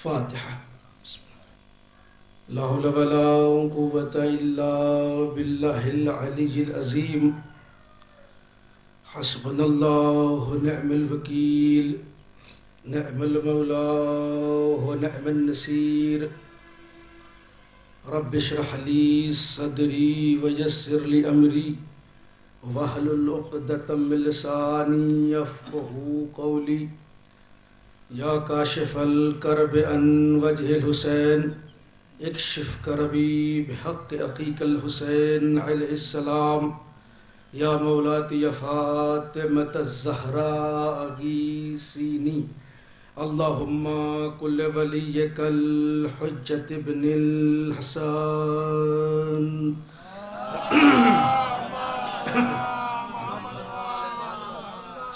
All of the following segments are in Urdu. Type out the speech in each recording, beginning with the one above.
فاتحہ. لا حول ولا قوة الا باللہ العلی العظیم. حسبنا اللہ نعم الوکیل نعم المولا ونعم النصیر. رب اشرح لی صدری ویسر لی امری واحلل عقدۃ من لسانی یفقہوا قولی. یا کاشف الکرب عن وجہ الحسین اکشف کربی بحق اخیک الحسین علیہ السلام. یا مولاتی فاطمۃ الزہراء اغیثینی. اللہم کل ولیک الحجۃ ابن الحسن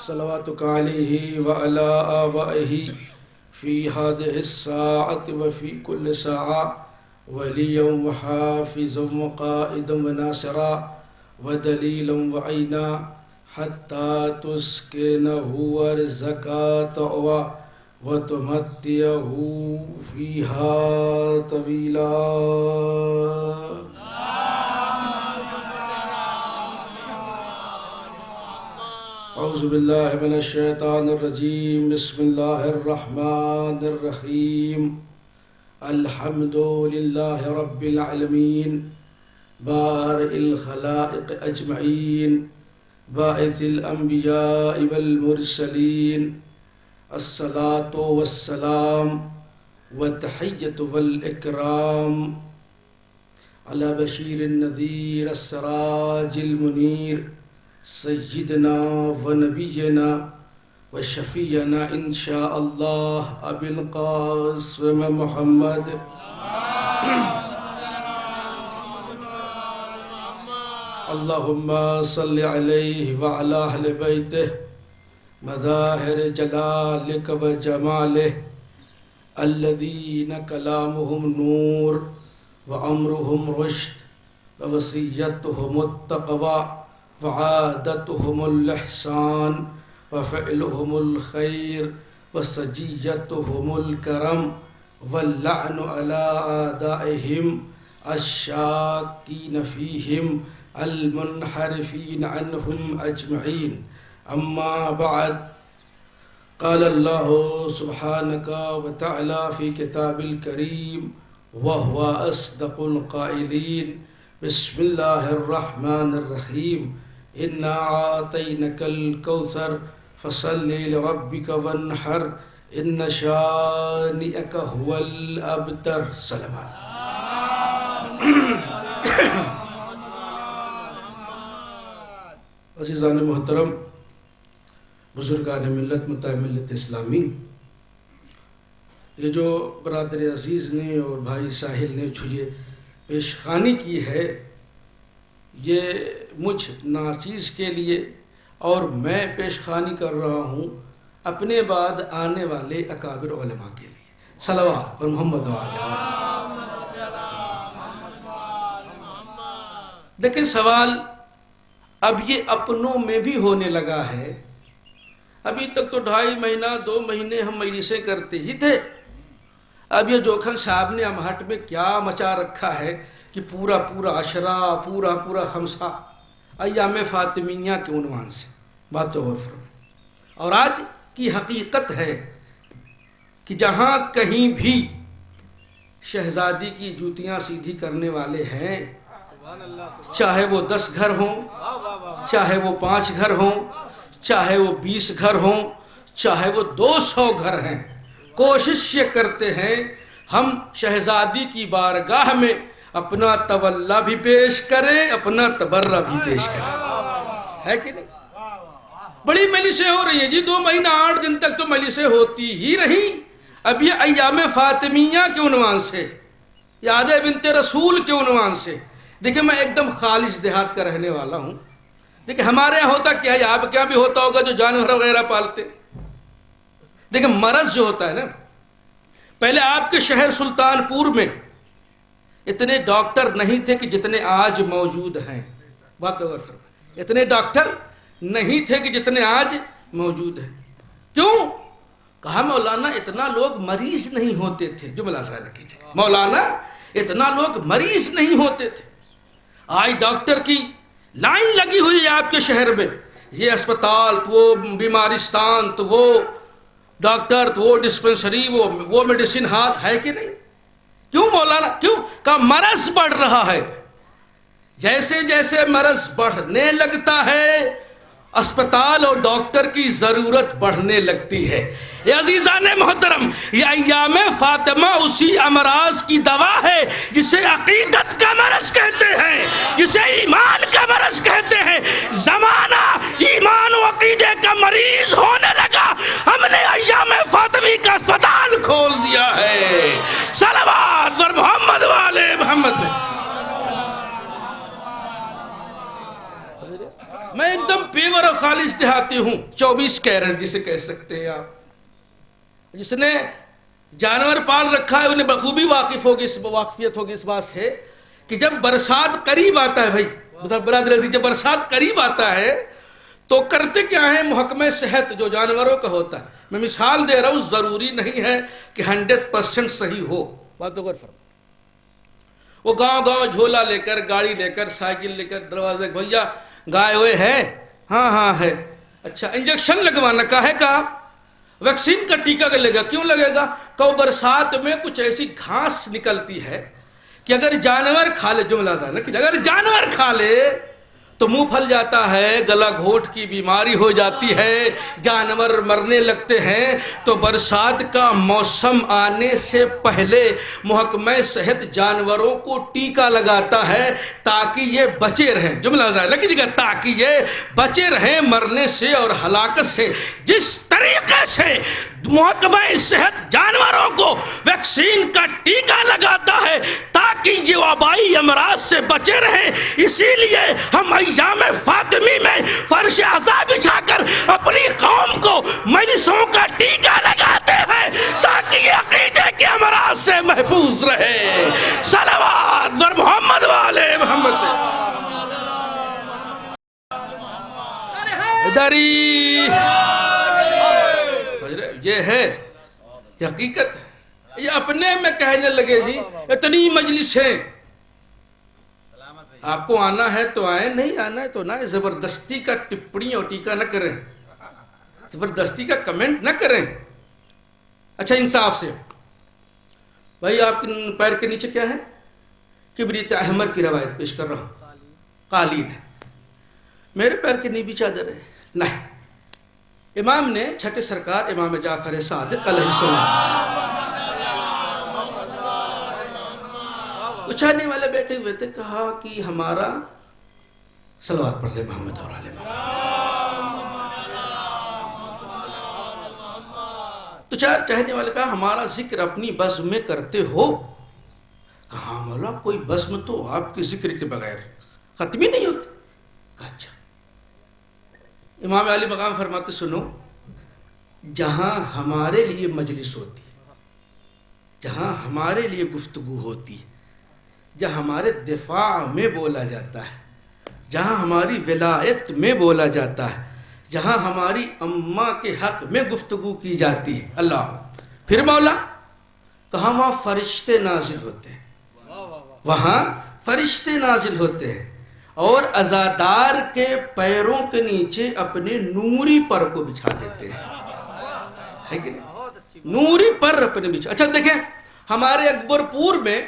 صلواتک علیہ وعلی آبائہ فی هذه الساعة وفی کل ساعة ولیا وحافظا وقائدا وناصرا ودلیلا وعینا حتی تسکنہ ارضک طوعا وتمتعہ فیہا طویلا. اعوذ باللہ من الشیطان الرجیم. بسم اللہ الرحمن الرحیم. الحمد للہ رب العالمین بارئ الخلائق اجمعین باعث الانبیاء والمرسلین. الصلاة والسلام والتحیۃ والاکرام علی بشیر النذیر السراج المنیر سیدنا و نبینا و شفیعنا انشاء اللہ ابی القاسم محمد. اللہم صلی علیہ وعلی اہل بیتہ مظاہر جلالک و جمالہ الذین کلامہم نور و امرہم رشد و وصیتہم التقوی وعادتهم الإحسان وفعلهم الخير وسجيتهم الكرم واللعن على أعدائهم الشاكين فيهم المنحرفين عنهم أجمعين. أما بعد قال الله سبحانه وتعالى في كتاب الكريم وهو أصدق القائلين. بسم الله الرحمن الرحيم. إنا أعطيناك الكوثر فصل لربك وانحر إن شانئك هو الأبتر. صلوات. عزیزان محترم، بزرگان ملت، متحد ملت اسلامی، یہ جو برادر عزیز نے اور بھائی ساحل نے جو پیشخانی کی ہے، یہ مجھ ناچیز کے لیے اور میں پیشخانی کر رہا ہوں اپنے بعد آنے والے اکابر علماء کے لیے. صلوات پر محمد وعلی. دیکھیں سوال اب یہ اپنوں میں بھی ہونے لگا ہے. ابھی تک تو 2.5 مہینہ 2 مہینے ہم مجلسیں کرتے ہی تھے. اب یہ جوکھن صاحب نے امہٹ میں کیا مچا رکھا ہے کہ پورا عشرہ پورا خمسہ ایام فاطمیہ کے عنوان سے بات غور فرمائیں. اور آج کی حقیقت ہے کہ جہاں کہیں بھی شہزادی کی جوتیاں سیدھی کرنے والے ہیں، چاہے وہ 10 گھر ہوں، چاہے وہ 5 گھر ہوں، چاہے وہ 20 گھر ہوں، چاہے وہ 200 گھر ہیں، کوشش یہ کرتے ہیں ہم شہزادی کی بارگاہ میں اپنا تولا بھی پیش کریں، اپنا تبرہ بھی پیش کریں. ہے کہ نہیں؟ بڑی مجلسیں ہو رہی ہیں جی، 2 مہینہ 8 دن تک تو مجلسیں ہوتی ہی رہی. اب یہ ایام فاطمیہ کے عنوان سے، یاد بنت رسول کے عنوان سے. دیکھیں میں ایک دم خالص دیہات کا رہنے والا ہوں. دیکھیں ہمارے یہاں ہوتا کیا ہے، آپ کے یہاں بھی ہوتا ہوگا جو جانور وغیرہ پالتے. دیکھیں مرض جو ہوتا ہے نا، پہلے آپ کے شہر سلطان پور میں اتنے ڈاکٹر نہیں تھے کہ جتنے آج موجود ہیں. بات غور فرمائیں، اتنے ڈاکٹر نہیں تھے کہ جتنے آج موجود ہیں. کیوں؟ کہا مولانا اتنا لوگ مریض نہیں ہوتے تھے، جملہ ذہن کیجئے، مولانا اتنا لوگ مریض نہیں ہوتے تھے، آج ڈاکٹر کی لائن لگی ہوئی ہے آپ کے شہر میں، یہ اسپتال تو وہ بیمارستان تو وہ ڈاکٹر تو وہ ڈسپنسری وہ میڈیسن ہال ہے کہ نہیں؟ کیوں مولانا؟ کیوں؟ کہ مرض بڑھ رہا ہے، جیسے جیسے مرض بڑھنے لگتا ہے اسپتال اور ڈاکٹر کی ضرورت بڑھنے لگتی ہے۔ یہ عزیزان محترم، یہ ایام فاطمہ اسی امراض کی دوا ہے جسے عقیدت کا مرض کہتے ہیں، جسے ایمان کا مرض کہتے ہیں۔ زمانہ ایمان و عقیدے کا مریض ہونے لگا، ہم نے ایام فاطمی کا اسپتال کھول دیا ہے۔ صلوات بر محمد والے محمد۔ میں ایک دم پیور اور خالص دیہاتی ہوں، 24 کیرٹ جسے کہہ سکتے ہیں آپ۔ جس نے جانور پال رکھا ہے انہیں بخوبی واقفیت ہوگی اس بات سے کہ جب برسات قریب آتا ہے، بھائی برادر عزیز، جب برسات قریب آتا ہے تو کرتے کیا ہے؟ محکمہ صحت جو جانوروں کا ہوتا ہے، میں مثال دے رہا ہوں، ضروری نہیں ہے کہ 100% صحیح ہو، باتوں پر فرق، وہ گاؤں گاؤں جھولا لے کر، گاڑی لے کر، سائیکل لے کر دروازے، بھیا گائے ہوئے ہے؟ ہاں ہے۔ اچھا انجیکشن لگوانا کا ہے؟ کہا ویکسین کا ٹیکہ لگے گا، کیوں لگے گا؟ کہ برسات میں کچھ ایسی گھاس نکلتی ہے کہ اگر جانور کھا لے، جملہ ذہن کہ اگر جانور کھا لے تو منہ پھل جاتا ہے، گلا گھونٹ کی بیماری ہو جاتی ہے، جانور مرنے لگتے ہیں۔ تو برسات کا موسم آنے سے پہلے محکمہ صحت جانوروں کو ٹیکہ لگاتا ہے تاکہ یہ بچے رہیں، جملہ ظاہر کیجیے گا، تاکہ یہ بچے رہیں مرنے سے اور ہلاکت سے۔ جس طریقے سے محکمہ صحت جانوروں کو ویکسین کا ٹیکہ لگاتا ہے تاکہ جو وبائی امراض سے بچے رہیں، اسی لیے ہم ایام فاطمی میں فرش عزا بچھا کر اپنی قوم کو مجلسوں کا ٹیکہ لگاتے ہیں تاکہ یہ عقیدے کے امراض سے محفوظ رہے۔ صلوات بر محمد والے محمد۔ دری یہ ہے، یہ حقیقت ہے، یہ اپنے میں کہنے لگے جی اتنی مجلسیں، آپ کو آنا ہے تو آئیں، نہیں آنا ہے تو نہ، زبردستی کا ٹپڑی اور ٹیکہ نہ کریں، زبردستی کا کمنٹ نہ کریں۔ اچھا انصاف سے بھائی، آپ کے پیر کے نیچے کیا ہے؟ کبریت احمر کی روایت پیش کر رہا ہوں، قالین ہے، میرے پیر کے نیچے چادر ہے؟ نہیں۔ امام نے چھٹے سرکار امام جعفر صادق علیہ السلام اچھانے والے بیٹھے ہوئے تھے، کہا کہ ہمارا صلوات پڑھ لے محمد اور آل محمد۔ تو چار چاہنے والے کہا ہمارا ذکر اپنی بزم میں کرتے ہو؟ کہا مولا کوئی بزم تو آپ کے ذکر کے بغیر ختم ہی نہیں ہوتی۔ کہا اچھا۔ امام علی مقام فرماتے سنو، جہاں ہمارے لیے مجلس ہوتی، جہاں ہمارے لیے گفتگو ہوتی، جہاں ہمارے دفاع میں بولا جاتا ہے، جہاں ہماری ولایت میں بولا جاتا ہے، جہاں ہماری اماں کے حق میں گفتگو کی جاتی ہے، اللہ پھر مولا کہاں وہاں فرشتے نازل ہوتے ہیں، وہاں فرشتے نازل ہوتے ہیں اور عزادار کے پیروں کے نیچے اپنے نوری پر کو بچھا دیتے ہیں، ہے کہ نہیں؟ نوری پر اپنے بچھا۔ اچھا دیکھیں، ہمارے اکبر پور میں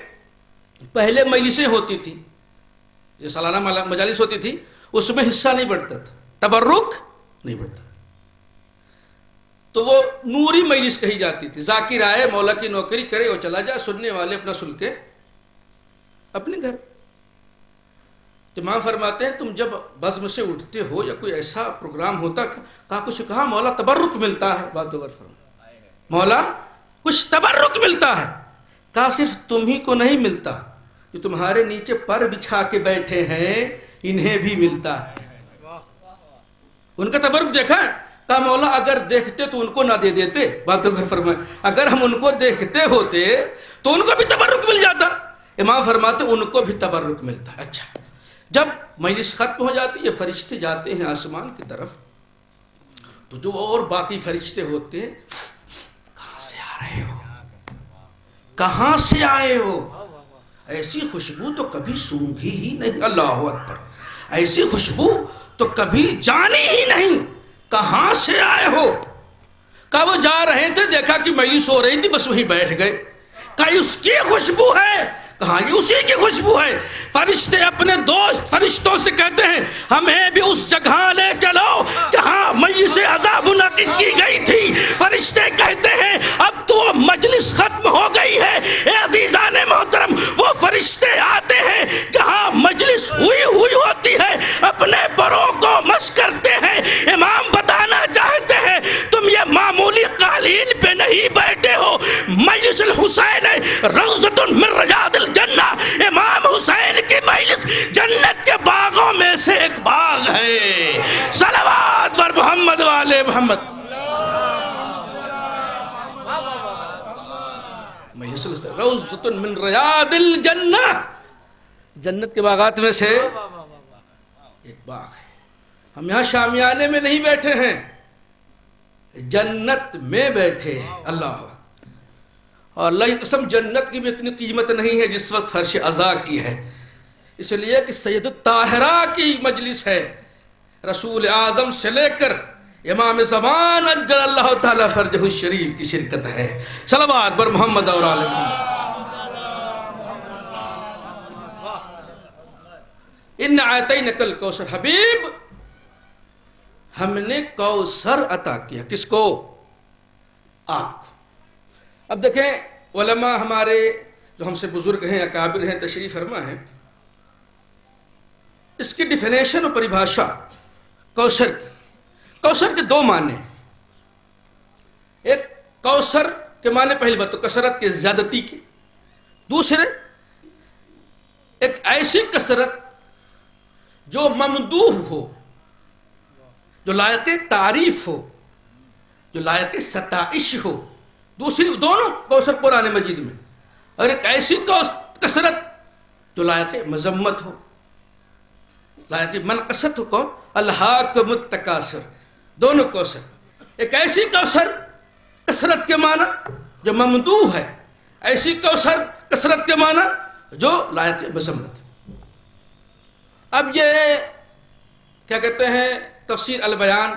پہلے مجلسیں ہوتی تھی، یہ سالانہ مجالس ہوتی تھی، اس میں حصہ نہیں بڑھتا تھا، تبرک نہیں بڑھتا، تو وہ نوری مجلس کہی جاتی تھی۔ ذاکر آئے مولا کی نوکری کرے اور چلا جائے، سننے والے اپنا سن کے اپنے گھر۔ امام فرماتے ہیں تم جب بزم سے اٹھتے ہو یا کوئی ایسا پروگرام ہوتا، کہا مولا تبرک ملتا ہے، بات اگر مولا کچھ تبرک ملتا ہے، کہا صرف تم ہی کو نہیں ملتا، جو تمہارے نیچے پر بچھا کے بیٹھے ہیں انہیں بھی ملتا ہے، ان کا تبرک دیکھا ہے؟ کہا مولا اگر دیکھتے تو ان کو نہ دے دیتے، بات اگر فرمائے اگر ہم ان کو دیکھتے ہوتے تو ان کو بھی تبرک مل جاتا۔ امام فرماتے ان کو بھی تبرک ملتا ہے۔ اچھا جب مجلس ختم ہو جاتی ہے، فرشتے جاتے ہیں آسمان کی طرف، تو جو اور باقی فرشتے ہوتے ہیں جا رہے ہو؟ کہاں سے آئے ہو؟ ایسی خوشبو تو کبھی سونگھی ہی نہیں. اللہ اکبر. ایسی خوشبو تو کبھی جانی ہی نہیں. کہاں سے آئے ہو؟ کہا وہ جا رہے تھے، دیکھا کہ میس ہو رہی تھی، بس وہیں بیٹھ گئے. کہا اس کی خوشبو ہے؟ کہا یہ اسی کی خوشبو ہے. فرشتے اپنے دوست فرشتوں سے کہتے ہیں ہمیں بھی اس جگہ لے چلو جہاں میت عذاب منعقد کی گئی تھی. فرشتے کہتے ہیں اب تو مجلس ختم ہو گئی ہے. اے عزیزان محترم، وہ فرشتے آتے ہیں جہاں مجلس ہوئی ہوتی ہے، اپنے پروں کو مس کرتے ہیں. امام بتانا چاہتے ہیں تم یہ معمولی قالین پہ نہیں بیٹھے ہو. مجلس الحسین روضۃ من ریاض الجنہ. امام حسین کی مجلس جنت کے باغوں میں سے ایک باغ ہے. صلوات بر محمد والے محمد. مجلس روضۃ من ریاض الجنہ، جنت کے باغات میں سے ایک باغ ہے. ہم یہاں شامیانے میں نہیں بیٹھے ہیں، جنت میں بیٹھے ہیں. اللہ. اور اللہ کی قسم جنت کی بھی اتنی قیمت نہیں ہے جس وقت فرش عزا کی ہے، اس لیے کہ سید الطاہرہ کی مجلس ہے. رسول اعظم سے لے کر امام زمان اجل اللہ تعالی فرجہ الشریف کی شرکت ہے. صلوات بر محمد اور آل محمد. ان اعطینک الکوثر. حبیب ہم نے کوثر عطا کیا. کس کو؟ آپ. اب دیکھیں علماء ہمارے جو ہم سے بزرگ ہیں، اکابر ہیں، تشریف فرما ہیں، اس کی ڈیفینیشن اور پریبھاشا کوثر کی. کوثر کے دو معنی. ایک کوثر کے معنی پہلی بات تو کثرت کے، زیادتی کے. دوسرے ایک ایسی کثرت جو ممدوح ہو، جو لائق تعریف ہو، جو لائق ستائش ہو. دوسری دونوں کوثر قرآن مجید میں. اور ایک ایسی کثرت جو لائق مذمت ہو، لائق منقصت ہو. کون؟ الہاکم التکاثر. دونوں کوثر. ایک ایسی کوثر کثرت کے معنی جو ممدوح ہے، ایسی کوثر کثرت کے معنی جو لائق مذمت. اب یہ کیا کہتے ہیں، تفسیر البیان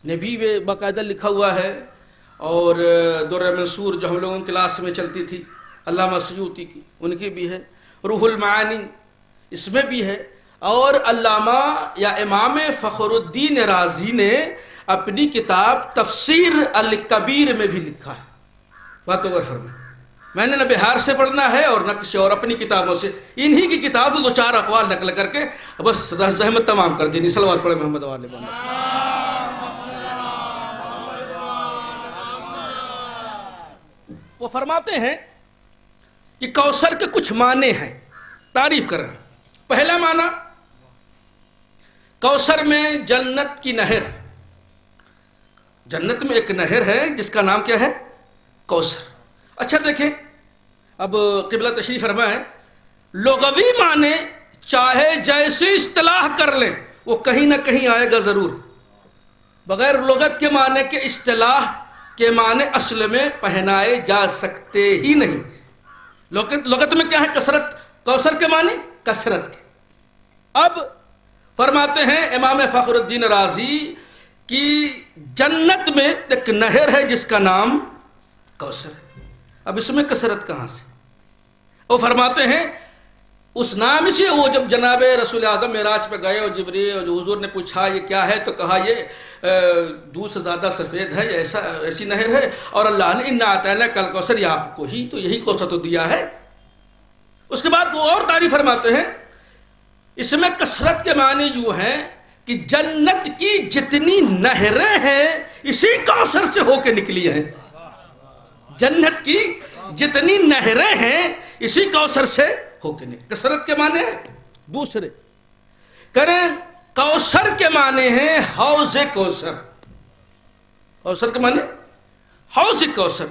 نے بھی باقاعدہ لکھا ہوا ہے، اور درہ منصور جو ہم لوگوں کی کلاس میں چلتی تھی علامہ سیوطی کی، ان کی بھی ہے. روح المعانی اس میں بھی ہے. اور علامہ یا امام فخر الدین رازی نے اپنی کتاب تفسیر الکبیر میں بھی لکھا ہے. بات غور فرمائیں. میں نے نہ بہار سے پڑھنا ہے اور نہ کسی اور اپنی کتابوں سے، انہی کی کتاب سے دو چار اقوال نقل کر کے بس زحمت تمام کر دینی. صلوات پڑھے محمد والے محمد. وہ فرماتے ہیں کہ کوثر کے کچھ معنی ہیں، تعریف کر رہے ہیں. پہلا معنی کوثر میں جنت کی نہر. جنت میں ایک نہر ہے جس کا نام کیا ہے؟ کوثر. اچھا دیکھیں اب قبلہ تشریف فرمائیں. لغوی معنی چاہے جیسی اصطلاح کر لیں وہ کہیں نہ کہیں آئے گا ضرور. بغیر لغت کے معنی کے اصطلاح کے معنی اصل میں پہنائے جا سکتے ہی نہیں. لغت میں کیا ہے؟ کثرت. کوثر کے معنی کثرت کے. اب فرماتے ہیں امام فخر الدین رازی کی جنت میں ایک نہر ہے جس کا نام کوثر ہے. اب اس میں کثرت کہاں سے؟ وہ فرماتے ہیں اس نام سے وہ جب جناب رسول اعظم معراج پہ گئے اور جبریل اور حضور نے پوچھا یہ کیا ہے، تو کہا یہ دودھ سے زیادہ سفید ہے، ایسی نہر ہے، اور اللہ نے انا اعطیناک الکوثر، یہ آپ کو ہی تو یہی کوثر تو دیا ہے. اس کے بعد وہ اور تعریف فرماتے ہیں اس میں کثرت کے معنی جو ہیں کہ جنت کی جتنی نہریں ہیں اسی کوثر سے ہو کے نکلی ہیں. جنت کی جتنی نہریں ہیں اسی کوثر سے ہو کے نکلی. کثرت کے معنی ہے. دوسرے کریں کوثر کے معنی ہیں حوض کوثر. کوثر کے معنی حوض کوثر.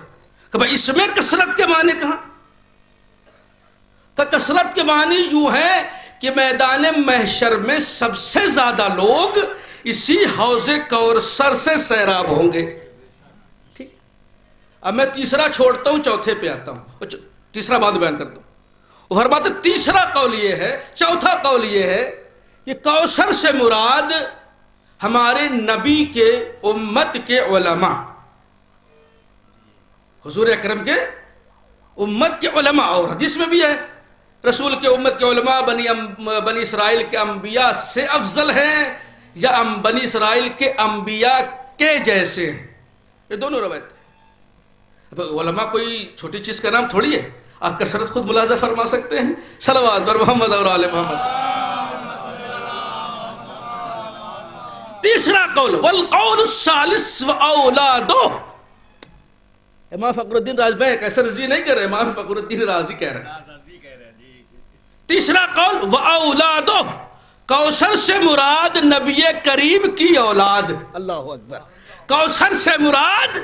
کہ بھائی اس میں کثرت کے معنی کہاں؟ کہ کثرت کے معنی یوں ہے کہ میدان محشر میں سب سے زیادہ لوگ اسی حوض کوثر سے سیراب ہوں گے. ٹھیک. اب میں تیسرا چھوڑتا ہوں، چوتھے پہ آتا ہوں، تیسرا بات بیان کرتا ہوں۔ وہ فرماتے تیسرا قول یہ ہے، چوتھا قول یہ ہے کہ کوثر سے مراد ہمارے نبی کے امت کے علماء، حضور اکرم کے امت کے علماء، اور حدیث میں بھی ہے رسول کے امت کے علماء بنی اسرائیل کے انبیاء سے افضل ہیں یا بنی اسرائیل کے انبیاء کے جیسے ہیں، یہ دونوں روایت ہیں۔ علماء کوئی چھوٹی چیز کا نام تھوڑی ہے، آپ کثرت خود ملاحظہ فرما سکتے ہیں۔ صلوات بر محمد اور آل محمد۔ تیسرا قول والقول الثالث واولادہ، امام فخر الدین رازی، میں کیسر رضوی نہیں کر رہے، امام فخر الدین رازی کہہ رہے ہیں۔ تیسرا قول واولادہ، کوثر سے مراد نبی کریم کی اولاد، اللہ اکبر، کوثر سے مراد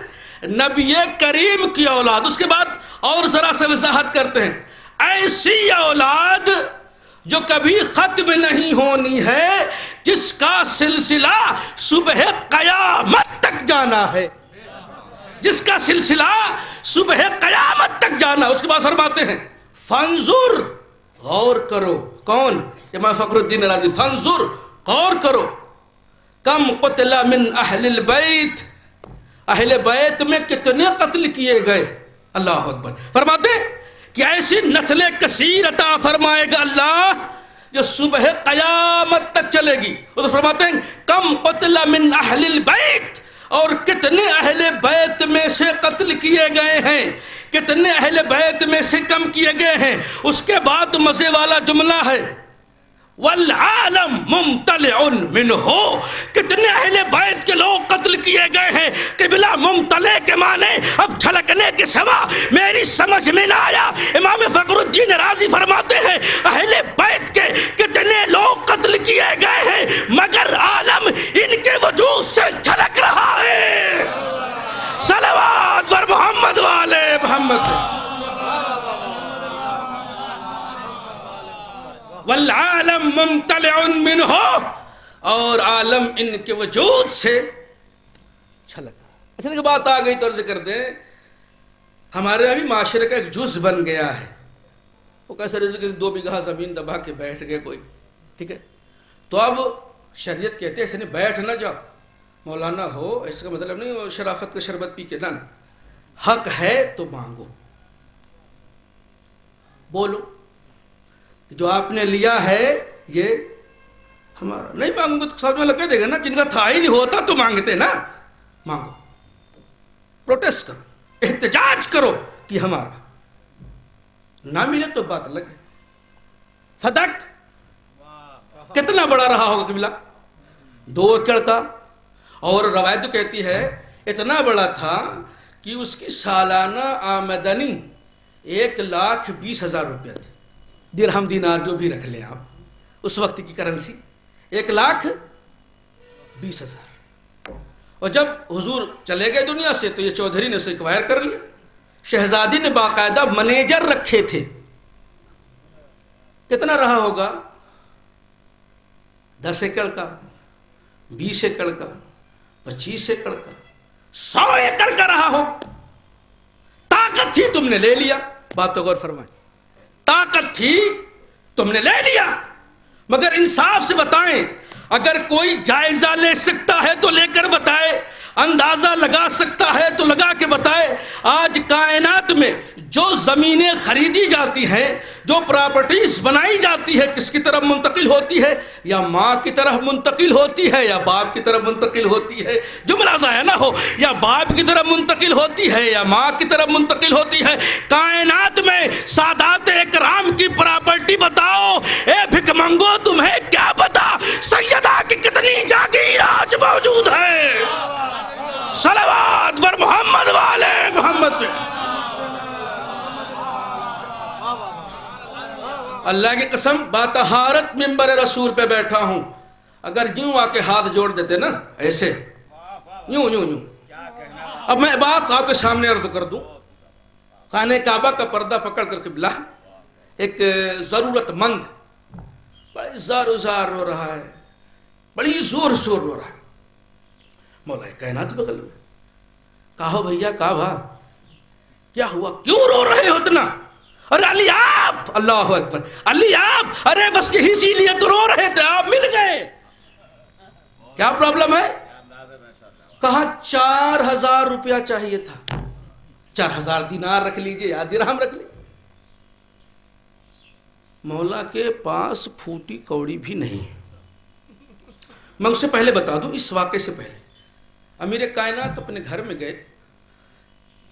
نبی کریم کی اولاد۔ اس کے بعد اور ذرا سے وضاحت کرتے ہیں، ایسی اولاد جو کبھی ختم نہیں ہونی ہے، جس کا سلسلہ صبح قیامت تک جانا ہے، جس کا سلسلہ صبح قیامت تک جانا۔ اس کے بعد فرماتے ہیں فانظر، غور کرو، کون؟ امام فخر الدین رازی، فانظر، غور کرو، کم قتل من اہل البیت، اہل بیت میں کتنے قتل کیے گئے، اللہ اکبر۔ فرماتے ہیں کہ ایسی نسل کثیر عطا فرمائے گا اللہ جو صبح قیامت تک چلے گی۔ وہ فرماتے ہیں کم قتل من اہل البیت، اور کتنے اہل بیت میں سے قتل کیے گئے ہیں، کتنے اہل بیت میں سے کم کیے گئے ہیں۔ اس کے بعد مزے والا جملہ ہے والعالم ممتلع منہ، کتنے اہل بیت کے لوگ قتل کیے گئے ہیں۔ قبلہ ممتلع کے معنی اب چھلکنے کے سوا میری سمجھ میں نہ آیا۔ امام فخر الدین رازی فرماتے ہیں اہل بیت کے کتنے لوگ قتل کیے گئے ہیں، مگر عالم ان کے وجود سے چھلک رہا ہے۔ صلوات بر محمد والے محمد۔ والعالم ممتلع منہ، اور عالم ان کے وجود سے چھلک۔ اچھا کہ بات آ گئی تو عرض کر دیں، ہمارے یہاں بھی معاشرے کا ایک جز بن گیا ہے، وہ کیسے رہے کہ 2 بیگھہ زمین دبا کے بیٹھ گئے کوئی، ٹھیک ہے، تو اب شریعت کہتے ہیں ایسے نہیں بیٹھ نہ جاؤ، مولانا ہو اس کا مطلب نہیں شرافت کا شربت پی کے نہ، حق ہے تو مانگو، بولو جو آپ نے لیا ہے یہ ہمارا، نہیں مانگوں گے تو سامنے والا کہہ دے گا نا جن کا تھا ہی نہیں ہوتا تو مانگتے نا، مانگو، پروٹیسٹ کرو، احتجاج کرو کہ ہمارا، نہ ملے تو بات الگ ہے۔ فدق کتنا بڑا رہا ہوگا قبلہ، 2 ایکڑ کا، اور روایت تو کہتی ہے اتنا بڑا تھا کہ اس کی سالانہ آمدنی 1,20,000 روپیہ تھی، درہم دینار جو بھی رکھ لیں آپ، اس وقت کی کرنسی 1,20,000۔ اور جب حضور چلے گئے دنیا سے تو یہ چودھری نے اسے ایکوائر کر لیا، شہزادی نے باقاعدہ منیجر رکھے تھے۔ کتنا رہا ہوگا؟ 10 ایکڑ کا، 20 ایکڑ کا، 25 ایکڑ کا، 100 ایکڑ کا رہا ہوگا۔ طاقت تھی تم نے لے لیا، بات تو غور فرمائیں، طاقت تھی تم نے لے لیا، مگر انصاف سے بتائیں، اگر کوئی جائزہ لے سکتا ہے تو لے کر بتائے، اندازہ لگا سکتا ہے تو لگا کے بتائے۔ آج کائنات میں جو زمینیں خریدی جاتی ہیں، جو پراپرٹیز بنائی جاتی ہے، کس کی طرف منتقل ہوتی ہے؟ یا ماں کی طرف منتقل ہوتی ہے یا باپ کی طرف منتقل ہوتی ہے؟ جملہ ضائع نہ ہو، یا باپ کی طرف منتقل ہوتی ہے یا ماں کی طرف منتقل ہوتی ہے۔ کائنات میں سادات اکرام کی پراپرٹی بتاؤ، اے بھک منگو تمہیں کیا پتا سیدہ کی کتنی جاگیر آج موجود ہے۔ صلوات بر محمد والے محمد۔ اللہ کی قسم بطہارت منبر رسول پہ بیٹھا ہوں، اگر یوں آ کے ہاتھ جوڑ دیتے نا ایسے، یوں یوں یوں، اب میں بات آپ کے سامنے عرض کر دوں، خانہ کعبہ کا پردہ پکڑ کر قبلہ ایک ضرورت مند بڑی زار و زار رو رہا ہے، بڑی زور زور رو رہا ہے، مولا کائنات بغل میں، کہو بھیا کہا بھا کیا ہوا؟ کیوں رو رہے ہو اتنا؟ ارے علی آپ، اللہ اکبر، علی آپ، ارے بس یہی سی لیے تو رو رہے تھے، آپ مل گئے، کیا پرابلم ہے؟ کہا 4000 روپیہ چاہیے تھا، 4000 دینار رکھ لیجئے یا درہم رکھ لیجئے۔ مولا کے پاس پھوٹی کوڑی بھی نہیں۔ میں اس سے پہلے بتا دوں، اس واقعے سے پہلے امیر کائنات اپنے گھر میں گئے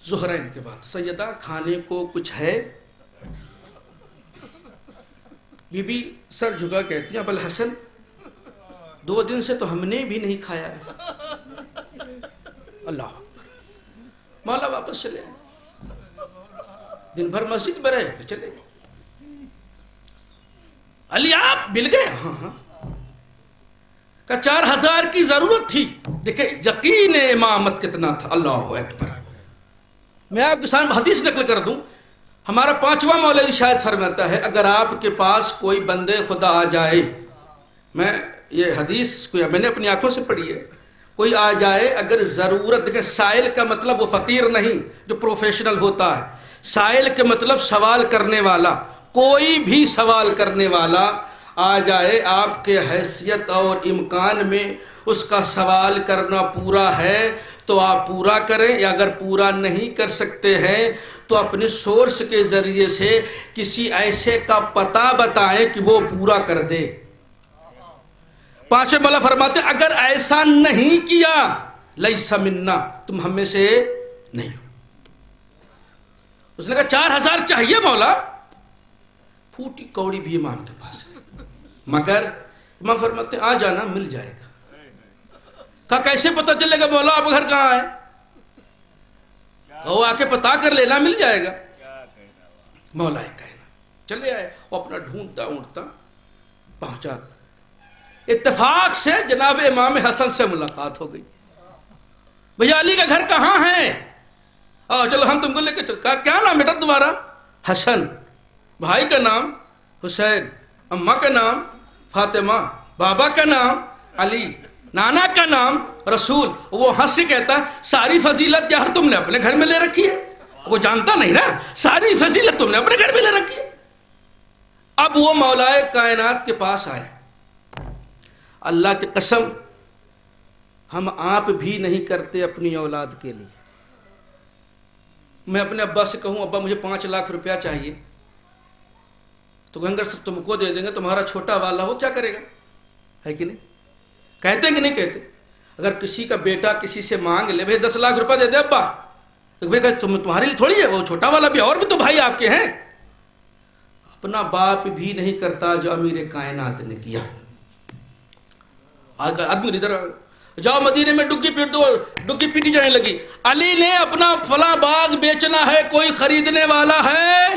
ظہرین کے بعد، سیدہ کھانے کو کچھ ہے؟ بی بی سر جھکا کہتی ہیں ابوالحسن 2 دن سے تو ہم نے بھی نہیں کھایا ہے۔ اللہ اکبر۔ مولا واپس چلے آئے، دن بھر مسجد میں رہے، چلے گئے۔ علی آپ مل گئے؟ ہاں ہاں۔ کہ 4000 کی ضرورت تھی۔ دیکھیں یقین امامت کتنا تھا، اللہ اکبر۔ میں آپ کے سامنے حدیث نقل کر دوں، ہمارا 5واں مولوی شاید فرماتا ہے اگر آپ کے پاس کوئی بندے خدا آ جائے، میں یہ حدیث میں نے اپنی آنکھوں سے پڑھی ہے، کوئی آ جائے اگر ضرورت، دیکھیں سائل کا مطلب وہ فقیر نہیں جو پروفیشنل ہوتا ہے، سائل کے مطلب سوال کرنے والا، کوئی بھی سوال کرنے والا آ جائے آپ کے حیثیت اور امکان میں اس کا سوال کرنا پورا ہے تو آپ پورا کریں، یا اگر پورا نہیں کر سکتے ہیں تو اپنے سورس کے ذریعے سے کسی ایسے کا پتہ بتائیں کہ وہ پورا کر دے۔ 5ویں مولا فرماتے ہیں اگر ایسا نہیں کیا لیس منا، تم ہم میں سے نہیں ہو۔ اس نے کہا 4000 چاہیے مولا، پھوٹی کوڑی بھی امام کے پاس ہے، مگر امام فرماتے ہیں آ جانا مل جائے گا۔ کہا کیسے پتہ چلے گا مولا آپ گھر کہاں ہے؟ وہ آ کے پتہ کر لینا، مل جائے گا۔ مولا کہنا چلے آئے، وہ اپنا ڈھونڈتا اونٹتا پہنچا، اتفاق سے جناب امام حسن سے ملاقات ہو گئی۔ بھیا علی کا گھر کہاں ہے؟ چلو ہم تم کو لے کے چل۔ کہا کیا نام بیٹا تمہارا؟ حسن۔ بھائی کا نام حسین، اماں کا نام فاطمہ، بابا کا نام علی، نانا کا نام رسول۔ وہ ہنس سے کہتا ساری فضیلت یار تم نے اپنے گھر میں لے رکھی ہے، وہ جانتا نہیں نا، ساری فضیلت تم نے اپنے گھر میں لے رکھی ہے۔ اب وہ مولائے کائنات کے پاس آئے، اللہ کی قسم ہم آپ بھی نہیں کرتے اپنی اولاد کے لیے۔ میں اپنے ابا سے کہوں ابا مجھے 5 لاکھ روپیہ چاہیے، تو گنگر سب تم کو دے دیں گے، تمہارا چھوٹا والا وہ کیا کرے گا؟ ہے کہ نہیں؟ کہتے ہیں کہ نہیں کہتے؟ اگر کسی کا بیٹا کسی سے مانگ لے بھائی 10 لاکھ روپیہ دے دے ابا، تو بھائی تمہارے لیے تھوڑی ہے، وہ چھوٹا والا بھی، اور بھی تو بھائی آپ کے ہیں۔ اپنا باپ بھی نہیں کرتا جو امیر کائنات نے کیا۔ آدمی ادھر جاؤ مدینے میں ڈگی پیٹ دو، ڈگی پیٹی جانے لگی، علی نے اپنا فلاں باغ بیچنا ہے، کوئی خریدنے والا ہے؟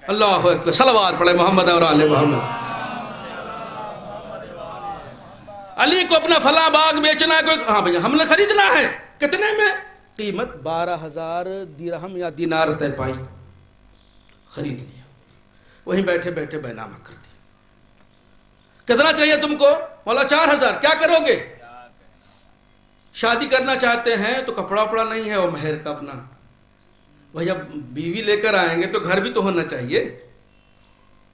اللہ اکبر، صلوات پڑھے محمد اور آل محمد۔ علی کو اپنا فلاں باغ بیچنا ہے، کوئی ہاں بھیا ہم نے خریدنا ہے، کتنے میں؟ قیمت 12000 درہم یا دینار طے پائی، خرید لیا، وہیں بیٹھے بیٹھے بینامہ کر دیا۔ کتنا چاہیے تم کو؟ مولا 4000۔ کیا کرو گے؟ شادی کرنا چاہتے ہیں تو کپڑا وپڑا نہیں ہے وہ مہر کا اپنا، بھائی اب بیوی لے کر آئیں گے تو گھر بھی تو ہونا چاہیے،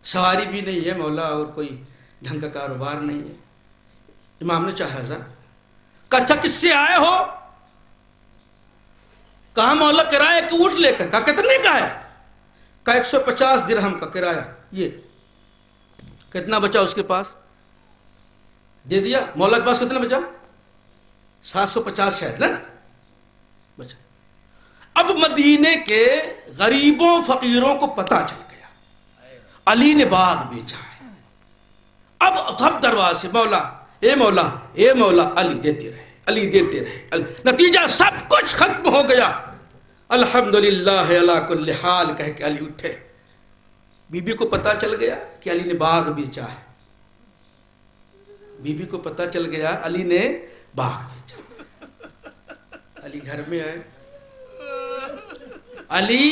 سواری بھی نہیں ہے مولا، اور کوئی ڈھنگ کا کاروبار نہیں ہے۔ امام نے 4000 کہا اچھا کس سے آئے ہو؟ کہا مولا کرایہ کے اونٹ لے کر۔ کہا کتنے کا ہے؟ کہا 150 درہم کا کرایہ۔ یہ کتنا بچا اس کے پاس؟ دے دیا۔ مولا کے پاس کتنا بچا؟ 750 شاید نا بچا۔ اب مدینے کے غریبوں فقیروں کو پتہ چل گیا علی نے باغ بیچا ہے۔ اب دروازے مولا اے مولا اے مولا، علی دیتے رہے، علی دیتے رہے، نتیجہ سب کچھ ختم ہو گیا۔ الحمدللہ علی کل حال کہہ کے علی اٹھے۔ بی بی کو پتہ چل گیا کہ علی نے باغ بیچا ہے، بی بی کو پتہ چل گیا علی نے باغ بیچا۔ علی گھر میں آئے، علی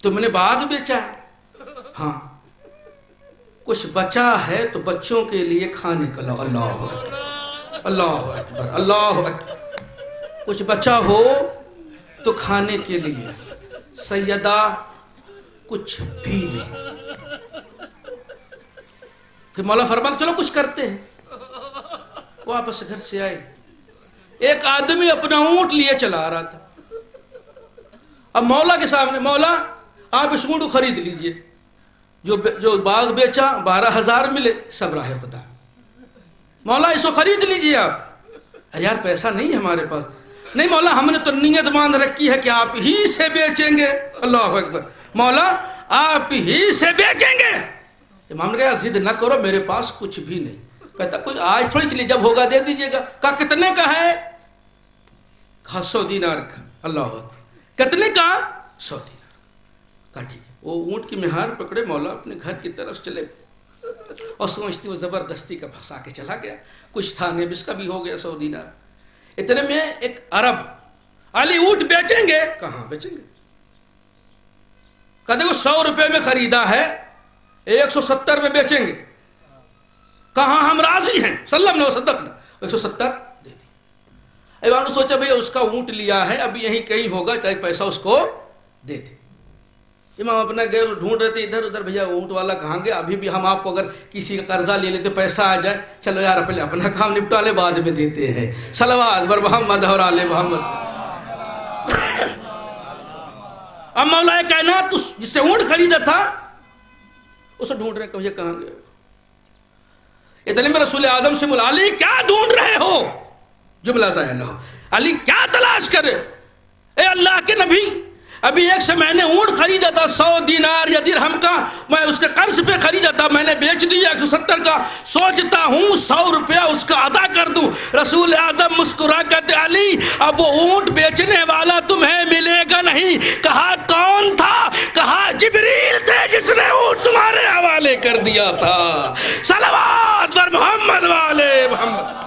تم نے باغ بیچا ہے؟ ہاں۔ کچھ بچا ہے تو بچوں کے لیے کھانے کا لاؤ۔ اللہ اکبر، اللہ اکبر، اللہ اکبر۔ کچھ بچا ہو تو کھانے کے لیے۔ سیدہ کچھ بھی نہیں. پھر مولا فرمایا چلو کچھ کرتے ہیں. واپس گھر سے آئے. ایک آدمی اپنا اونٹ لیے چلا رہا تھا. اب مولا کے سامنے, مولا آپ اس اونٹ کو خرید لیجئے, جو باغ بیچا 12,000 ملے, سب راہ خدا. مولا اس کو خرید لیجئے آپ. ارے یار پیسہ نہیں ہے ہمارے پاس. نہیں مولا ہم نے تو نیت باندھ رکھی ہے کہ آپ ہی سے بیچیں گے. اللہ اکبر. مولا آپ ہی سے بیچیں گے. امام نے کہا ضد نہ کرو, میرے پاس کچھ بھی نہیں. کہتا کوئی آج تھوڑی چلی, جب ہوگا دے دیجئے گا. کہا کتنے کا ہے؟ کہا 100 دینار کا. اللہ اکبر. کتنے کا؟ 100 دینار. کہا ٹھیک ہے. وہ اونٹ کی مہار پکڑے, مولا اپنے گھر کی طرف چلے اور سمجھتے وہ زبردستی کا پھنسا کے چلا گیا. کچھ تھا نہیں, اس کا بھی ہو گیا 100 دینار. اتنے میں ایک عرب, علی اونٹ بیچیں گے؟ کہاں بیچیں گے. کہا دیکھو 100 روپے میں خریدا ہے, 170 میں بیچیں گے. کہاں ہم راضی ہیں. سلم نے صدقنا. 170 دے دی. ایوان نے سوچا بھئی اس کا اونٹ لیا ہے, اب یہیں کہیں ہوگا, چاہے پیسہ اس کو دے دے. امام اپنا گئے ڈھونڈ رہے تھے ادھر ادھر, بھیا اونٹ والا کہاں گیا. ابھی بھی ہم آپ کو اگر کسی کا قرضہ لے لیتے پیسہ آ جائے, چلو یار پہلے اپنا کام نپٹا لے بعد میں دیتے ہیں. صلوات بر محمد اور آل محمد. اب مولا کائنات جس سے اونٹ خریدا تھا اسے ڈھونڈ رہے, کہ کہاں گئے. اتنے میں رسول اعظم سے بولا علی کیا ڈھونڈ رہے ہو. جملہ ضائع نہ ہو. علی کیا تلاش کرے. اے اللہ کے نبی, ابھی ایک سے میں نے اونٹ خریدا تھا 100 دینار یا درہم کا, میں اس کے قرض پہ خریدا تھا, میں نے بیچ دیا 170 کا, سوچتا ہوں 100 روپیہ اس کا ادا کر دوں. رسول اعظم مسکرا کہتے علی اب وہ اونٹ بیچنے والا تمہیں ملے گا نہیں. کہا کون تھا؟ کہا جبریل تھے جس نے اونٹ تمہارے حوالے کر دیا تھا. صلوات بر محمد والے محمد.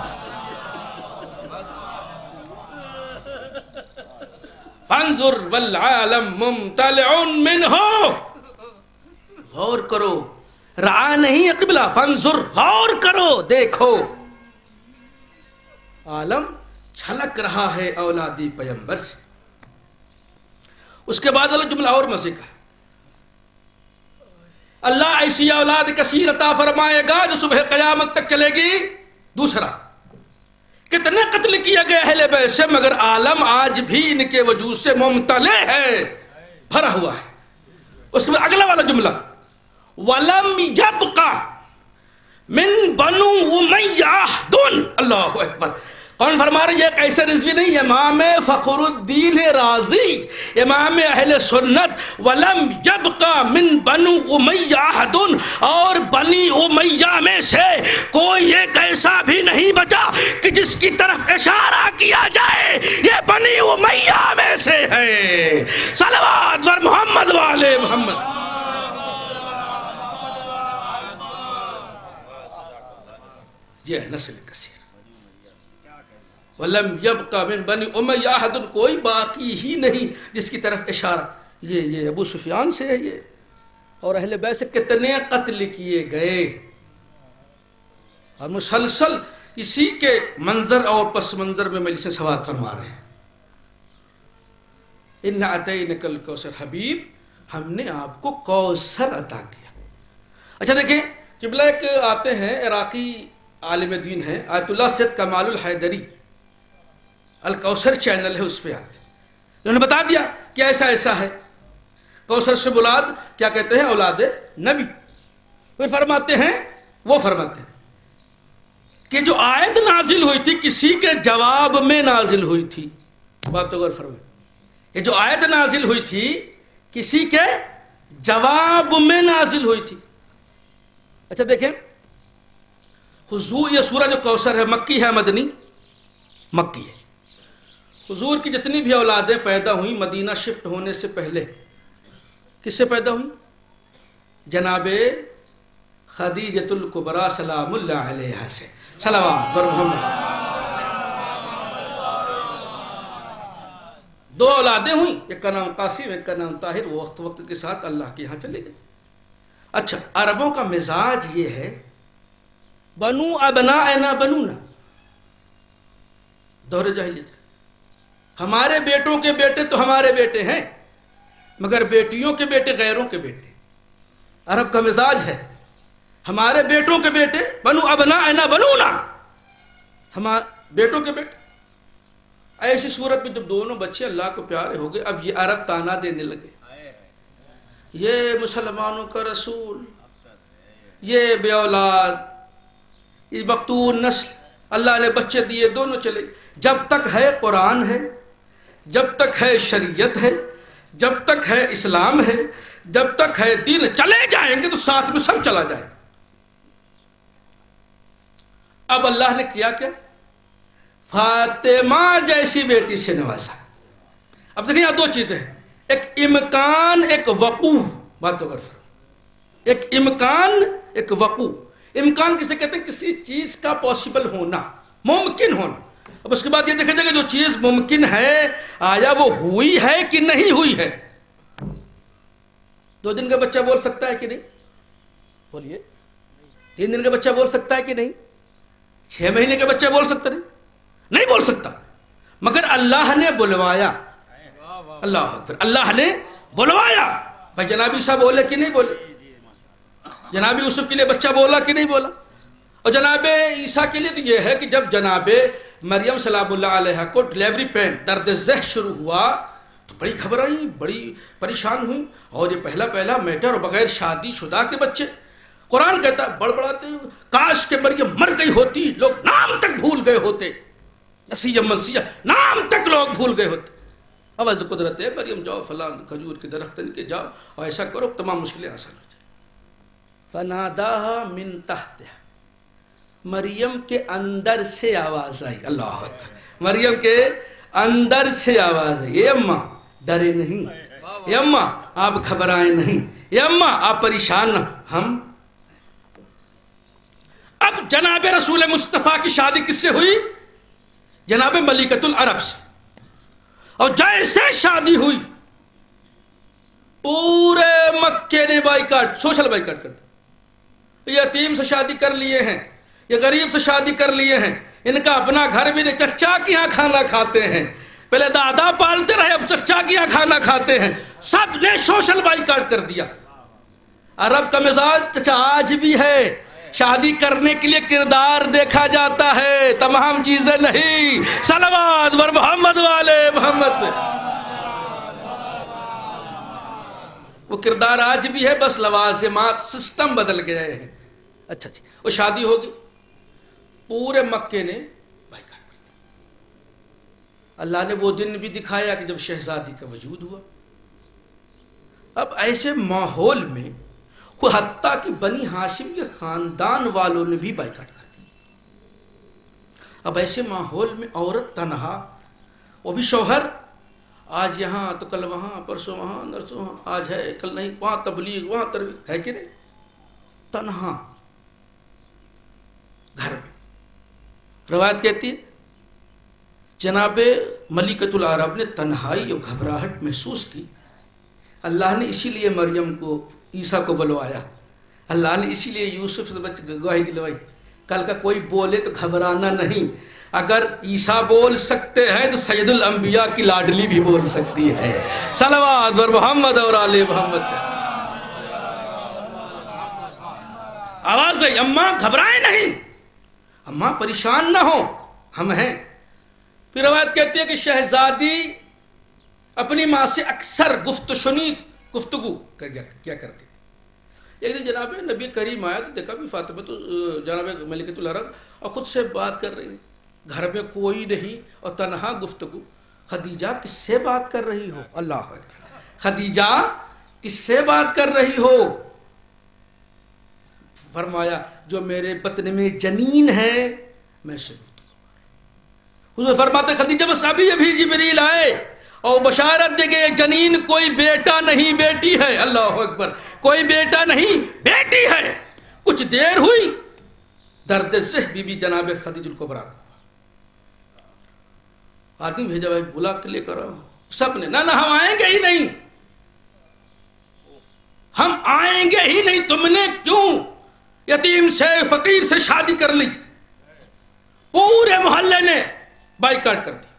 فانظر والعالم ممتلع منہ. غور کرو, رعا نہیں قبلہ, فانظر غور کرو, دیکھو, عالم چھلک رہا ہے اولادی پیغمبر سے. اس کے بعد والا جملہ اور مزے کا, اللہ ایسی اولاد کثیر عطا فرمائے گا جو صبح قیامت تک چلے گی. دوسرا, کتنے قتل کیا گئے اہل بیت سے, مگر عالم آج بھی ان کے وجود سے ممتلئ ہے, بھرا ہوا ہے. اس کے بعد اگلا والا جملہ, وَلَمْ يَبْقَ مِنْ بَنُو أُمَيَّةَ أَحَدٌ. اللہ اکبر. کون فرما رہے ہیں؟ یہ کیسے رضوی نہیں, امام فخر الدین رازی, امام اہل سنت. وَلَمْ يَبْقَ مِنْ بَنُو أُمَيَّةَ أَحَدٌ, اور بنی امیہ میں سے کوئی ایک ایسا بھی نہیں بچا کہ جس کی طرف اشارہ کیا جائے یہ بنی امیہ میں سے ہے. صلوات بر محمد والے محمد. یہ نسل کثیر. وَلَمْ يَبْقَ مِنْ بَنِي أُمَيَّةَ أَحَدٌ, کوئی باقی ہی نہیں جس کی طرف اشارہ. یہ ابو سفیان سے ہے یہ, اور اہل بیت سے کتنے قتل کیے گئے, اور مسلسل اسی کے منظر اور پس منظر میں مجلس سوات فرما رہے ہیں. اِنَّا أَتَيْنَكَ الْكَوْثَرَ, حبیب ہم نے آپ کو کوثر عطا کیا. اچھا دیکھیں, قبلہ ایک آتے ہیں عراقی عالم دین ہیں آیت اللہ سید کمال الحیدری, الکوثر چینل ہے, اس پہ آتے ہیں. انہوں نے بتا دیا کہ ایسا ایسا ہے. کوثر سے مراد کیا کہتے ہیں؟ اولاد نبی. پھر فرماتے ہیں, وہ فرماتے ہیں کہ جو آیت نازل ہوئی تھی کسی کے جواب میں نازل ہوئی تھی. بات غور فرمائیں, یہ جو آیت نازل ہوئی تھی کسی کے جواب میں نازل ہوئی تھی. اچھا دیکھیں, حضور یہ سورہ جو کوثر ہے مکی ہے مدنی؟ مکی ہے. حضور کی جتنی بھی اولادیں پیدا ہوئیں مدینہ شفٹ ہونے سے پہلے کس سے پیدا ہوئیں؟ جناب خدیجۃ الکبریٰ سلام اللہ علیہا سے. صلوات بر محمد. 2 اولادیں ہوئیں, ایک کا نام قاسم ایک کا نام طاہر. وہ وقت وقت کے ساتھ اللہ کے یہاں چلے گئے. اچھا, عربوں کا مزاج یہ ہے, بنو ابناءنا بنونا, دور جاہلیت, ہمارے بیٹوں کے بیٹے تو ہمارے بیٹے ہیں, مگر بیٹیوں کے بیٹے غیروں کے بیٹے. عرب کا مزاج ہے ہمارے بیٹوں کے بیٹے بنو ابناءنا بنونا، ہمارے بیٹوں کے بیٹے. ایسی صورت میں جب دونوں بچے اللہ کو پیارے ہو گئے، اب یہ عرب تانا دینے لگے، یہ مسلمانوں کا رسول، یہ بے اولاد، یہ مقتول نسل، اللہ نے بچے دیے دونوں چلے گئے. جب تک ہے قرآن ہے، جب تک ہے شریعت ہے، جب تک ہے اسلام ہے، جب تک ہے دین، چلے جائیں گے تو ساتھ میں سب چلا جائے گا. اب اللہ نے کیا کیا؟ فاطمہ جیسی بیٹی سے نوازا. اب دیکھیں یہاں دو چیزیں ہیں، ایک امکان، ایک وقوع. بات تو غرف، ایک امکان، ایک وقوع. امکان کسے کہتے ہیں؟ کسی چیز کا پاسبل ہونا، ممکن ہونا. اب اس کے بعد یہ دیکھا جائے کہ جو چیز ممکن ہے آیا وہ ہوئی ہے کہ نہیں ہوئی ہے. 2 دن کا بچہ بول سکتا ہے کہ نہیں؟ بولیے. 3 دن کا بچہ بول سکتا ہے کہ نہیں؟ 6 مہینے کا بچہ بول سکتا نہیں بول سکتا. مگر اللہ نے بلوایا. اللہ اکبر. اللہ نے بلوایا. بھائی جناب عیسیٰ بولے کہ نہیں بولے؟ جناب یوسف کے لیے بچہ بولا کہ نہیں بولا؟ اور جناب عیسیٰ کے لیے تو یہ ہے کہ جب جناب مریم سلام اللہ علیہ کو ڈیلیوری پین درد ذہ شروع ہوا تو بڑی گھبرائیں، بڑی پریشان ہوئی. اور یہ پہلا میٹر اور بغیر شادی شدہ کے بچے. قرآن کہتا ہے بڑبڑاتے ہیں کاش کہ مریم مر گئی ہوتی، لوگ نام تک بھول گئے ہوتے، نسیجہ منسیجہ نام تک لوگ بھول گئے ہوتے. اب از قدرت ہے مریم جاؤ فلاں کھجور کے درخت کے جاؤ اور ایسا کرو تمام مشکلیں آسان ہو جائیں. فناداها من تحتها، مریم کے اندر سے آواز آئی. اللہ اکبر. مریم کے اندر سے آواز آئی، اے اماں ڈرے نہیں، اے اماں آپ گھبرائیں نہیں، اے اماں آپ پریشان نہ. ہم اب جناب رسول مصطفیٰ کی شادی کس سے ہوئی؟ جناب ملکۃ العرب سے. اور جیسے شادی ہوئی پورے مکے نے بائیکاٹ، سوشل بائیکاٹ کر دیا. یتیم سے شادی کر لیے ہیں، یہ غریب سے شادی کر لیے ہیں، ان کا اپنا گھر بھی نہیں، چچا کے یہاں کھانا کھاتے ہیں. پہلے دادا پالتے رہے، اب چچا کے یہاں کھانا کھاتے ہیں. سب نے سوشل بائیکاٹ کر دیا. عرب کا مزاج چچا آج بھی ہے، شادی کرنے کے لیے کردار دیکھا جاتا ہے، تمام چیزیں نہیں. صلوات بر محمد والے محمد پہ. وہ کردار آج بھی ہے، بس لوازمات سسٹم بدل گئے ہیں. اچھا جی، وہ شادی ہوگی، پورے مکے نے بائیکاٹ کر دیا. اللہ نے وہ دن بھی دکھایا کہ جب شہزادی کا وجود ہوا. اب ایسے ماحول میں وہ حتیٰ کہ بنی ہاشم کے خاندان والوں نے بھی بائیکاٹ کر دی. اب ایسے ماحول میں عورت تنہا، وہ بھی شوہر آج یہاں تو کل وہاں، پرسوں وہاں، نرسوں وہاں، آج ہے کل نہیں، وہاں تبلیغ وہاں تربیت، ہے کہ نہیں؟ تنہا گھر میں. روایت کہتی ہے جناب ملکۃ العرب نے تنہائی اور گھبراہٹ محسوس کی. اللہ نے اسی لیے مریم کو، عیسیٰ کو بلوایا. اللہ نے اسی لیے یوسف سے گواہی دلوائی، کل کا کوئی بولے تو گھبرانا نہیں. اگر عیسیٰ بول سکتے ہیں تو سید الانبیاء کی لاڈلی بھی بول سکتی ہے. صلوات بر محمد اور آل محمد. آواز ہے، اماں گھبرائیں نہیں، اماں پریشان نہ ہو، ہم ہیں. پھر روایت کہتی ہے کہ شہزادی اپنی ماں سے اکثر گفتگو کیا کرتی تھی. ایک دن جناب نبی کریم آیا تو دیکھا بھی فاطمہ تو جناب ملکۃ العرب اور خود سے بات کر رہی ہے، گھر میں کوئی نہیں اور تنہا گفتگو. خدیجہ کس سے بات کر رہی ہو؟ اللہ اکبر. خدیجہ کس سے بات کر رہی ہو؟ فرمایا جو میرے بطن میں جنین ہے میں سے گفتگو. حضور فرماتے خدیجہ بس ابھی جبریل آئے اور بشارت دے کہ جنین کوئی بیٹا نہیں بیٹی ہے. اللہ اکبر. کوئی بیٹا نہیں بیٹی ہے. کچھ دیر ہوئی، درد ذہ بی بی جناب خدیجہ الکبریٰ آدمی بھیجا، بھائی بلا کے لے کر آؤ. سب نے نہ ہم آئیں گے ہی نہیں، ہم آئیں گے ہی نہیں. تم نے کیوں یتیم سے فقیر سے شادی کر لی؟ پورے محلے نے بائیکاٹ کر دی.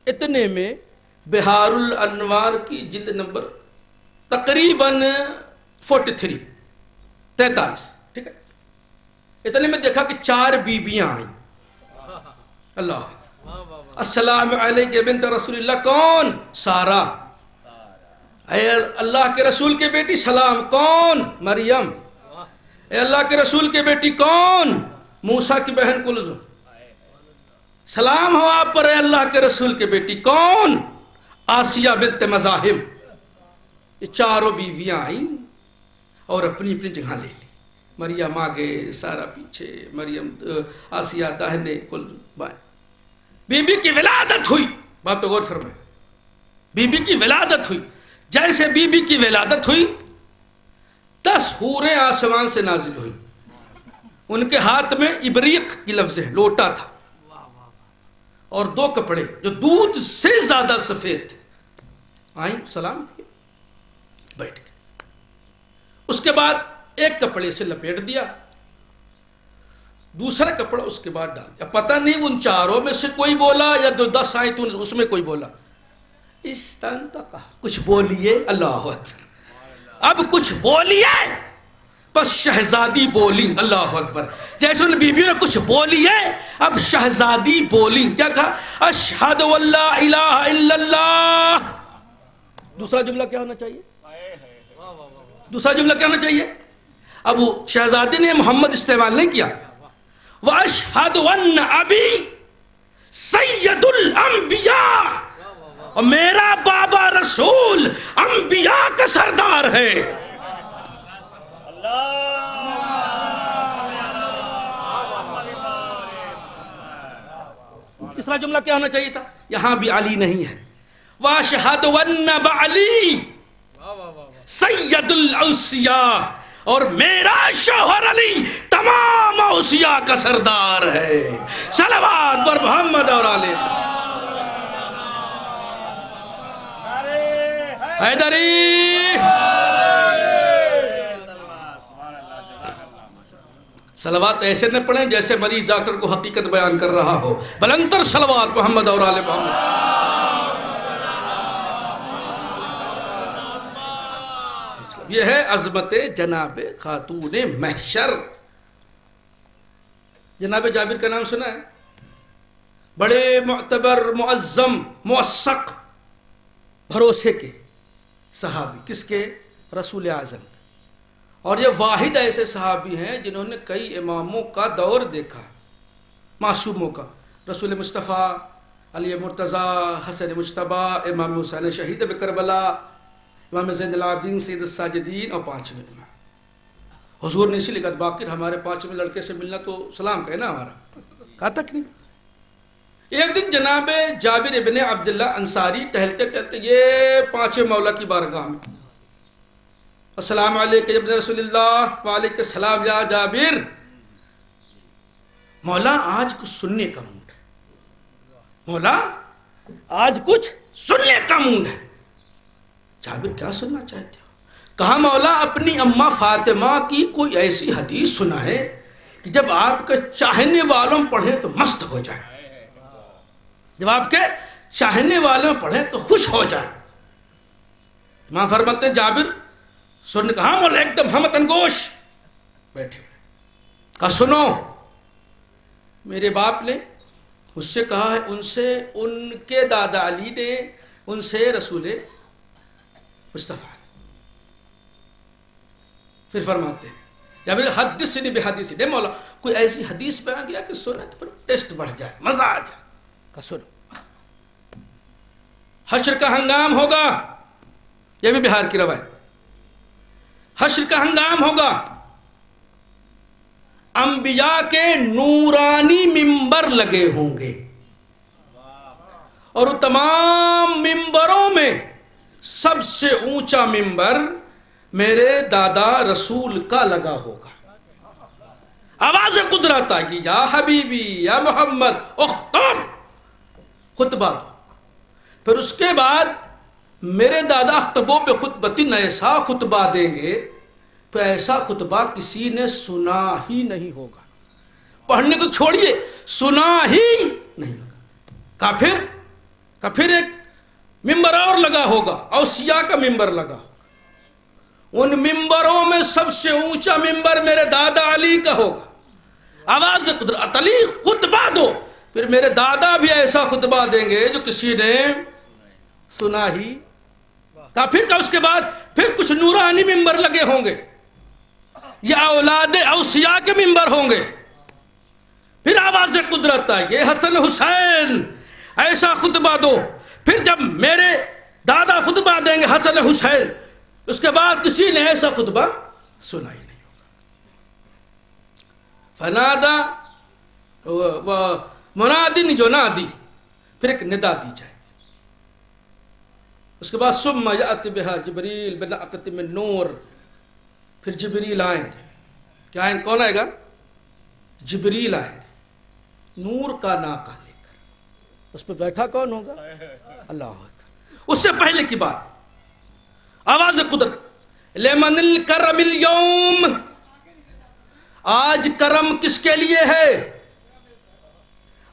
اتنے میں بہار الانوار کی جلد نمبر تقریباً 43 ٹھیک ہے. اتنے میں دیکھا کہ 4 بیویاں آئیں. اللہ السلام علیکم بنت رسول اللہ. کون؟ سارہ. اے اللہ کے رسول کے بیٹی سلام. کون؟ مریم. اے اللہ کے رسول کے بیٹی کون؟ موسیٰ کی بہن کلثوم. سلام ہو آپ پر اے اللہ کے رسول کے بیٹی. کون؟ آسیہ بنت مزاحم. یہ 4 بیویاں آئیں اور اپنی اپنی جگہ لے لی. مریم آگے، سارہ پیچھے، مریم آسیہ داہنے، کلثوم بائیں. بی بی کی ولادت ہوئی. بات پہ غور فرمائیں. بی بی کی ولادت ہوئی. جیسے بی بی کی ولادت ہوئی 10 حوریں آسمان سے نازل ہوئی. ان کے ہاتھ میں ابریق کی لفظ ہے، لوٹا تھا، اور 2 کپڑے جو دودھ سے زیادہ سفید تھے. آئیں، سلام کیا، بیٹھ گئے. اس کے بعد ایک کپڑے سے لپیٹ دیا، دوسرا کپڑا اس کے بعد ڈال دیا. پتہ نہیں ان 4 میں سے کوئی بولا یا 10 آئیں تو اس میں کوئی بولا. استنطقہ، کچھ بولیے. اللہ اکبر. اب کچھ بولیے. بس شہزادی بولی. اللہ اکبر. جیسے ان بیویوں نے کچھ بولیے، اب شہزادی بولی. کیا کہا؟ اشہد ان لا الہ الا اللہ. دوسرا جملہ کیا ہونا چاہیے؟ دوسرا جملہ کیا ہونا چاہیے؟ اب شہزادی نے محمد استعمال نہیں کیا. وَأَشْهَدُ أَنَّ أَبِي سَيِّدُ الْأَنْبِيَاءِ، اور میرا بابا رسول انبیاء کا سردار ہے. تیسرا جملہ کیا ہونا چاہیے تھا؟ یہاں بھی علی نہیں ہے. وَأَشْهَدُ أَنَّ بَعْلِي سَيِّدُ الْأَوْصِيَاءِ، اور میرا شوہر علی تمام اوصیاء کا سردار ہے. صلوات پر محمد اور آلہ. حیدری. صلوات ایسے نہ پڑھیں جیسے مریض ڈاکٹر کو حقیقت بیان کر رہا ہو. بلندر صلوات محمد اور آلہ محمد. یہ ہے عظمت جناب خاتون محشر. جناب جابر کا نام سنا ہے؟ بڑے معتبر، معظم، موثق، بھروسے کے صحابی. کس کے؟ رسول اعظم. اور یہ واحد ایسے صحابی ہیں جنہوں نے کئی اماموں کا دور دیکھا، معصوموں کا. رسول مصطفیٰ، علی مرتضیٰ، حسن مجتبی، امام حسین شہید بکربلا، امام زین العابدین سید الساجدین، اور 5ویں امام. حضور نے اسی لیے کہا باقر ہمارے 5ویں لڑکے سے ملنا تو سلام کہنا ہمارا. کہا تک نہیں. ایک دن جناب جابر ابن عبداللہ انصاری ٹہلتے ٹہلتے یہ 5ویں مولا کی بارگاہ میں. السلام علیکم ابن رسول اللہ. وعلیکم السلام یا جابر. مولا آج کچھ سننے کا موڈ ہے. مولا آج کچھ سننے کا موڈ ہے. جابر کیا سننا چاہتے ہو؟ کہا مولا اپنی اماں فاطمہ کی کوئی ایسی حدیث سنا ہے کہ جب آپ کے چاہنے والوں پڑھیں تو مست ہو جائے، جب آپ کے چاہنے والوں پڑھیں تو خوش ہو جائے. ماں فرماتے ہیں جابر سن. کہا مولا ایک دم ہم تنگوش بیٹھے ہوئے. کہا سنو، میرے باپ نے مجھ سے کہا ہے، ان سے ان کے دادا علی نے، ان سے رسول مصطفیٰ. پھر فرماتے ہیں جابر حدثنی بحدیث. نہیں مولا کوئی ایسی حدیث پہ آ گیا کہ سنے تو پھر ٹیسٹ بڑھ جائے، مزہ آ جائے. کہا سنو، حشر کا ہنگام ہوگا. یہ بھی بہار کی روایت. حشر کا ہنگام ہوگا، انبیاء کے نورانی ممبر لگے ہوں گے، اور تمام ممبروں میں سب سے اونچا ممبر میرے دادا رسول کا لگا ہوگا. آواز قدرت آگی یا حبیبی یا محمد اختم، خطبہ دو. پھر اس کے بعد میرے دادا اختبوں پہ خطبتن ایسا خطبہ دیں گے تو ایسا خطبہ کسی نے سنا ہی نہیں ہوگا. پڑھنے کو چھوڑیے، سنا ہی نہیں ہوگا. کافر ایک ممبر اور لگا ہوگا، اوصیاء کا ممبر لگا ہوگا. ان ممبروں میں سب سے اونچا ممبر میرے دادا علی کا ہوگا. آواز قدرت علی خطبہ دو. پھر میرے دادا بھی ایسا خطبہ دیں گے جو کسی نے سنا ہی. پھر اس کے بعد پھر کچھ نورانی ممبر لگے ہوں گے، یا اولاد اوصیاء کے ممبر ہوں گے. پھر آواز قدرت آئے، حسن حسین ایسا خطبہ دو. پھر جب میرے دادا خطبہ دیں گے حسن حسین، اس کے بعد کسی نے ایسا خطبہ سنا ہی نہیں ہوگا. فنادا منادن جو نادی، پھر ایک ندا دی جائے. اس کے بعد ثم یأتی بہا جبریل بناقۃ من نور. پھر جبریل آئیں گے. کیا آئیں گے؟ کون آئے گا؟ جبریل آئیں گے نور کا ناقہ لے کر. اس پہ بیٹھا کون ہوگا؟ اللہ اکبر. اس سے پہلے کی بات، آواز قدرت، لمن الکرم اليوم. آج کرم کس کے لیے ہے؟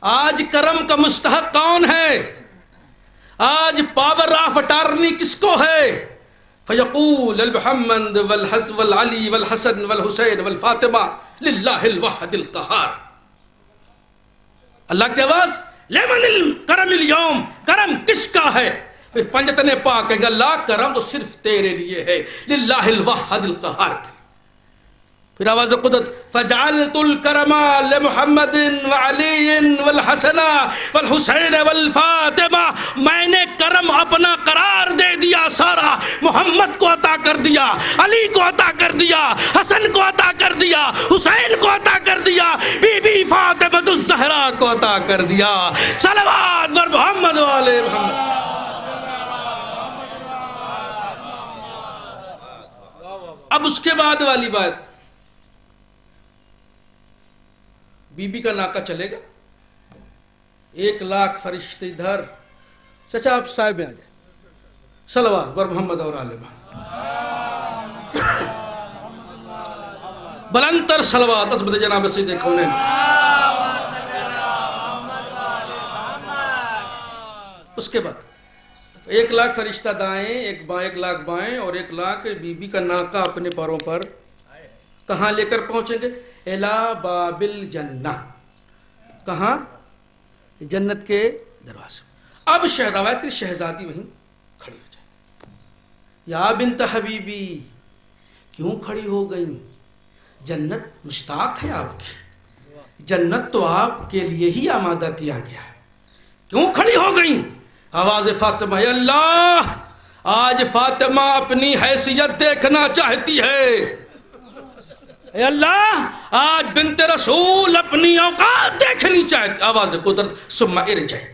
آج کرم کا مستحق کون ہے؟ آج پاور آف اٹارنی کس کو ہے؟ فیقول المحمد والعلی والحسن والحسین والفاطمہ للہ الواحد القہار. اللہ کی آواز، لمن الکرم اليوم، کرم کس کا ہے؟ پھر پنجتن پاک کہیں گے اللہ کرم تو صرف تیرے لیے ہے، للہ الواحد القہار کے. پھر آواز قدرت، فجعلت الکرم لمحمد وعلی والحسن والحسین والفاطمہ. میں نے کرم اپنا قرار دے دیا سارا، محمد کو عطا کر دیا، علی کو عطا کر دیا، حسن کو عطا کر دیا، حسین کو عطا کر دیا، بی بی فاطمہ الزہرا کو عطا کر دیا. صلوات بر محمد والے محمد. اب اس کے بعد والی بات، بی بی کا ناکہ چلے گا، 1,00,000 فرشتے ادھر. چچا آپ صاحب میں آ جائیں. صلوات بر محمد اور آل محمد. بلندتر صلوات عظمت جناب سید کونین. اس کے بعد 1,00,000 فرشتہ دائیں، 1,00,000 بائیں، اور 1,00,000 بی بی کا ناکہ اپنے پاروں پر کہاں لے کر پہنچیں گے؟ اِلیٰ باب الجنہ. کہاں؟ جنت کے دروازے. اب روایت کی شہزادی وہیں کھڑی ہو جائے. یا بنت حبیبی، کیوں کھڑی ہو گئی؟ جنت مشتاق ہے آپ کی، جنت تو آپ کے لیے ہی آمادہ کیا گیا ہے، کیوں کھڑی ہو گئی؟ آواز فاطمہ، اے اللہ آج فاطمہ اپنی حیثیت دیکھنا چاہتی ہے. اے اللہ آج بنت رسول اپنی اوقات دیکھنی چاہتی. آواز قدرت، ثم ارجعی.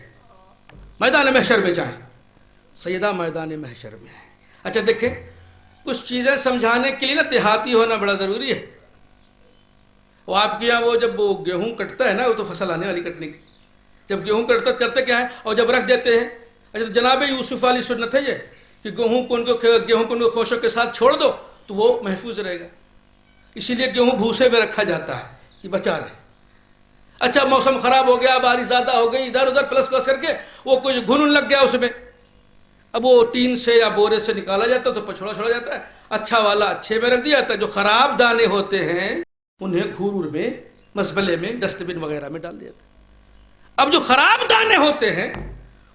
میدان محشر میں جائیں. سیدہ میدان محشر میں ہے. اچھا دیکھیں، کچھ چیزیں سمجھانے کے لیے نا دیہاتی ہونا بڑا ضروری ہے. وہ آپ کے یہاں وہ جب وہ گیہوں کٹتا ہے نا، وہ تو فصل آنے والی کٹنے کی، جب گیہوں کٹتا کرتے کیا ہے، اور جب رکھ دیتے ہیں. اچھا جناب یوسف والی سنت ہے یہ کہ گیہوں کو ان کو خوشوں کے ساتھ چھوڑ دو تو وہ محفوظ رہے گا. اسی لیے گیہوں بھوسے میں رکھا جاتا ہے کہ بچا رہے. اچھا موسم خراب ہو گیا، بارش زیادہ ہو گئی، ادھر ادھر پلس کر کے وہ کوئی گھن لگ گیا اس میں، اب وہ ٹین سے یا بورے سے نکالا جاتا ہے تو پچھوڑا چھوڑا جاتا ہے. اچھا والا اچھے میں رکھ دیا جاتا ہے. جو خراب دانے ہوتے ہیں انہیں گھور میں، مزبلے میں، ڈسٹ بن وغیرہ میں ڈال دیا جاتا ہے. اب جو خراب دانے ہوتے ہیں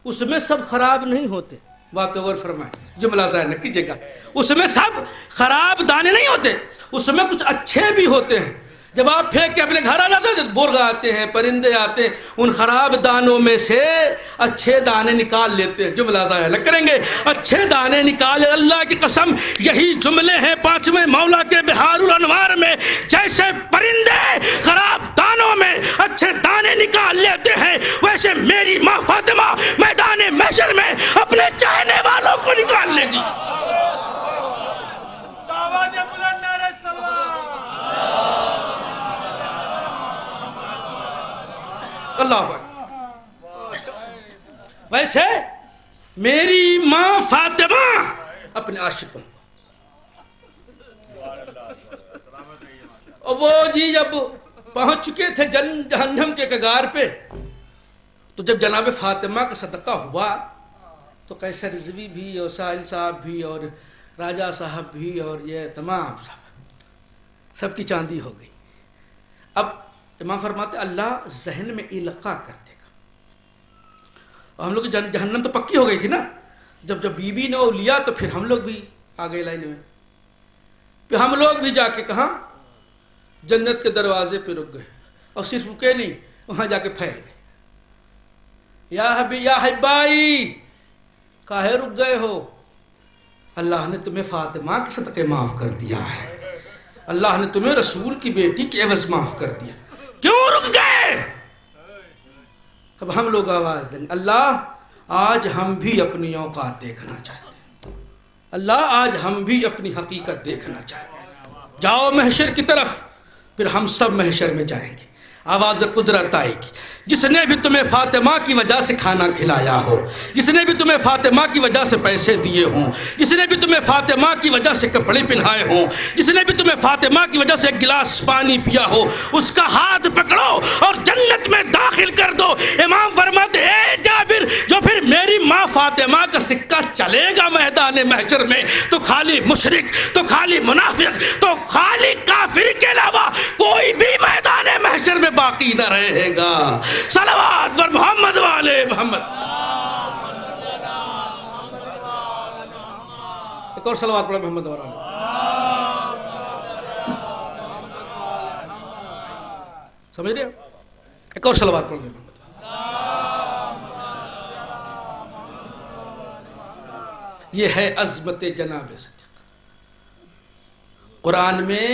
اس میں سب خراب نہیں ہوتے. بات غور فرمائیں، جملہ ضائع نہ کیجیے گا. اس میں سب خراب دانے نہیں ہوتے، اس میں کچھ اچھے بھی ہوتے ہیں. جب آپ پھینک کے اپنے گھر آ جاتے ہیں، مرغ آتے ہیں، پرندے آتے ہیں، ان خراب دانوں میں سے اچھے دانے نکال لیتے ہیں. جملہ ضائع نہ کریں گے، اچھے دانے نکالے. اللہ کی قسم یہی جملے ہیں 5ویں مولا کے بہار الانوار میں. جیسے پرندے خراب دانوں میں اچھے دانے نکال لیتے ہیں، ویسے میری ماں فاطمہ میدان محشر میں اپنے چاہنے والوں کو نکال لے گی. اللہ ویسے میری ماں فاطمہ اپنے عاشقوں کو، وہ جی جب پہنچ چکے تھے جہنم کے کگار پہ، تو جب جناب فاطمہ کا صدقہ ہوا تو قیصر رضوی بھی اور ساحل صاحب بھی اور راجہ صاحب بھی اور یہ تمام سب کی چاندی ہو گئی. اب امام فرماتے اللہ ذہن میں القاء کر دے گا. اور ہم لوگ کی جہنم تو پکی ہو گئی تھی نا. جب بی بی نے وہ لیا تو پھر ہم لوگ بھی آ گئے لائن میں. پھر ہم لوگ بھی جا کے کہاں جنت کے دروازے پہ رک گئے. اور صرف رکے نہیں, وہاں جا کے پھیل گئے. یا حبائی کاہے رک گئے ہو؟ اللہ نے تمہیں فاطمہ کے صدقے معاف کر دیا ہے. اللہ نے تمہیں رسول کی بیٹی کے عوض معاف کر دیا. کیوں رک گئے؟ اب ہم لوگ آواز دیں گے اللہ آج ہم بھی اپنی اوقات دیکھنا چاہتے ہیں. اللہ آج ہم بھی اپنی حقیقت دیکھنا چاہتے ہیں. جاؤ محشر کی طرف. پھر ہم سب محشر میں جائیں گے. آواز قدرت آئے گی. جس نے بھی تمہیں فاطمہ کی وجہ سے کھانا کھلایا ہو, جس نے بھی تمہیں فاطمہ کی وجہ سے پیسے دیے ہوں, جس نے بھی تمہیں فاطمہ کی وجہ سے کپڑے پہنائے ہوں, جس نے بھی تمہیں فاطمہ کی وجہ سے ایک گلاس پانی پیا ہو, اس کا ہاتھ پکڑو اور جنت میں داخل کر دو. امام فرماتے اے جابر جو پھر میری ماں فاطمہ کا سکہ چلے گا میدان محشر میں تو خالی مشرک, تو خالی منافق, تو خالی کافر کے علاوہ کوئی بھی میدان محشر میں باقی نہ رہے گا. صلوات پر محمد والے محمد. ایک اور صلوات پر محمد والے. سمجھ رہے ہو؟ ایک اور صلوات پر محمد. یہ ہے عظمت جناب صدیق. قرآن میں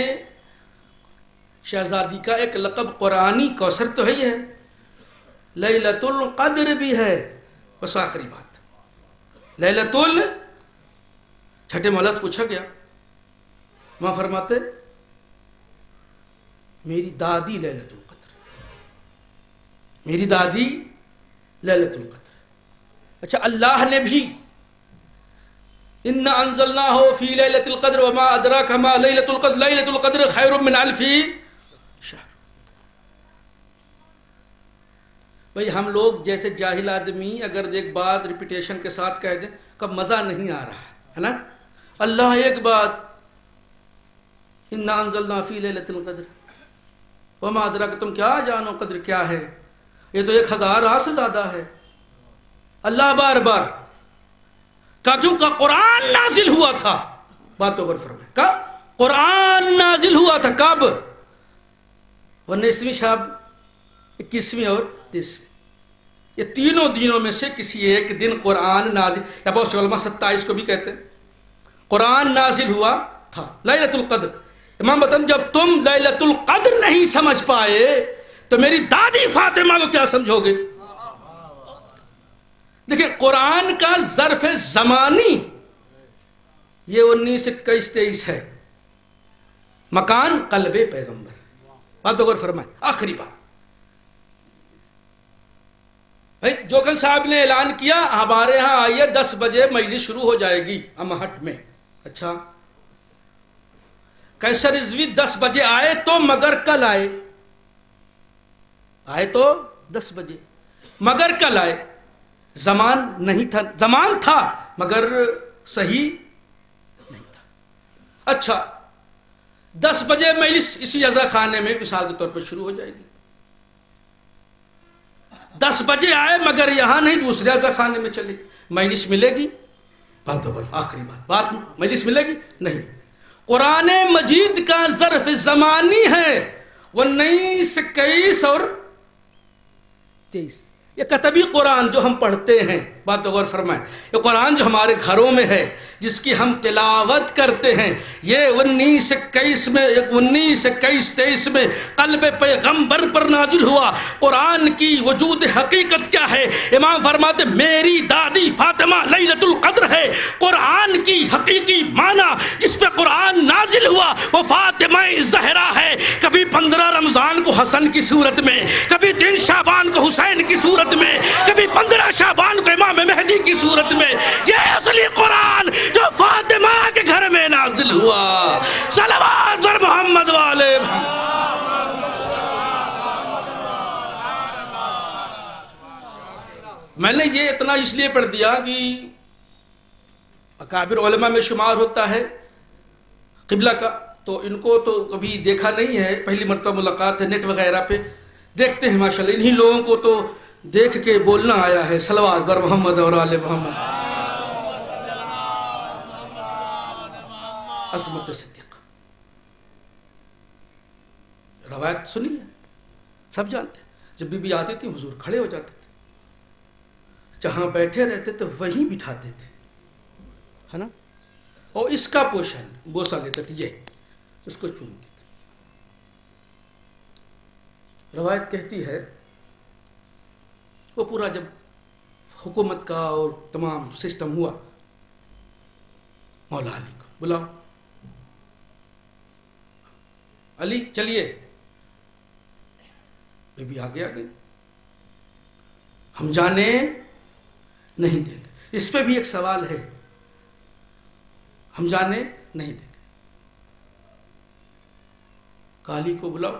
شہزادی کا ایک لقب قرآنی کوثر تو ہے ہی ہے, لیلۃ القدر بھی ہے. بس آخری بات لیلۃ چھٹے مولا سے پوچھا گیا, وہاں فرماتے میری دادی لیلۃ القدر, میری دادی لیلۃ القدر. اچھا اللہ نے بھی اِنَّا أَنزَلْنَاهُ فِي لَيْلَةِ الْقَدْرِ وَمَا أَدْرَاكَ مَا لَيْلَةُ الْقَدْرِ لَيْلَةُ الْقَدْرِ خَيْرٌ مِّنْ أَلْفِ شَهْرٍ. بھئی ہم لوگ جیسے جاہل آدمی اگر ایک بات ریپیٹیشن کے ساتھ کہہ دیں کب مزہ نہیں آ رہا ہے نا. اللہ ایک بات اِنَّا أَنزَلْنَا فِي لَيْلَةِ الْقَدْرِ وَمَا أَدْرَاكَ, تم کیا جانو قدر کیا ہے, یہ تو 1000 سے زیادہ ہے. اللہ بار بار کہا کیوں کہ قرآن نازل ہوا تھا. باتوں پر فرمائے کہا قرآن نازل ہوا تھا کب؟ 19ویں شب, 21ویں اور 30ویں. یہ تینوں دنوں میں سے کسی ایک دن قرآن نازل, یا بہت سے علماء 27 کو بھی کہتے ہیں قرآن نازل ہوا تھا. لیلۃ القدر. امام بتن جب تم لیلۃ القدر نہیں سمجھ پائے تو میری دادی فاطمہ کو کیا سمجھو گے؟ دیکھیں قرآن کا ظرف زمانی یہ 19 21 23 ہے. مکان قلب پیغمبر. بات غور فرمائے. آخری بات بھائی جوکن صاحب نے اعلان کیا ہمارے ہاں آئیے 10 بجے مجلس شروع ہو جائے گی امہٹ میں. اچھا قیصر رضوی 10 بجے آئے تو مگر کل آئے, آئے تو 10 بجے مگر کل آئے. زمان نہیں تھا, زمان تھا مگر صحیح نہیں تھا. اچھا 10 بجے مجلس اسی عزا خانے میں مثال کے طور پر شروع ہو جائے گی. 10 بجے آئے مگر یہاں نہیں دوسرے عزا خانے میں چلے گی. مجلس ملے گی؟ بات آخری بات مجلس ملے گی نہیں. قرآن مجید کا ظرف زمانی ہے 19 21 اور 23. یہ کتبی قرآن جو ہم پڑھتے ہیں, بات غور فرمائیں, یہ قرآن جو ہمارے گھروں میں ہے جس کی ہم تلاوت کرتے ہیں, یہ 19 21 میں 19 21 23 میں قلب پیغمبر پر نازل ہوا. قرآن کی وجود حقیقت کیا ہے؟ امام فرماتے میری دادی فاطمہ لیلۃ القدر ہے. قرآن کی حقیقی معنی جس پہ قرآن نازل ہوا وہ فاطمہ زہرا ہے. کبھی 15 رمضان کو حسن کی صورت میں, کبھی 3 شعبان کو حسین کی صورت میں, کبھی 15 شعبان کو امام مہدی کی صورت میں. یہ اصلی قرآن جو فاطمہ کے گھر میں نازل ہوا. صلوات پر محمد والے. میں نے یہ اتنا اس لیے پڑھ دیا کہ اکابر علماء میں شمار ہوتا ہے قبلہ کا، تو ان کو تو کبھی دیکھا نہیں ہے، پہلی مرتبہ ملاقات ہے، نیٹ وغیرہ پہ دیکھتے ہیں ماشاءاللہ، انہی لوگوں کو تو دیکھ کے بولنا آیا ہے صلوات بر محمد اور آل محمد۔ عصمت صدیقہ روایت سنی ہے، سب جانتے ہیں، جب بی بی آتی تھی حضور کھڑے ہو جاتے تھے، جہاں بیٹھے رہتے تھے وہیں بٹھاتے تھے، ہے نا، اور اس کا پوشن بوسہ لیتے تھے، یہ اس کو چومتے تھے۔ روایت کہتی ہے وہ پورا جب حکومت کا اور تمام سسٹم ہوا، مولا علی کو بلاؤ، علی چلیے، بی بی آگے آگے، ہم جانے نہیں دیں گے، اس پہ بھی ایک سوال ہے، ہم جانے نہیں دیں گے، کالی کو بلاؤ،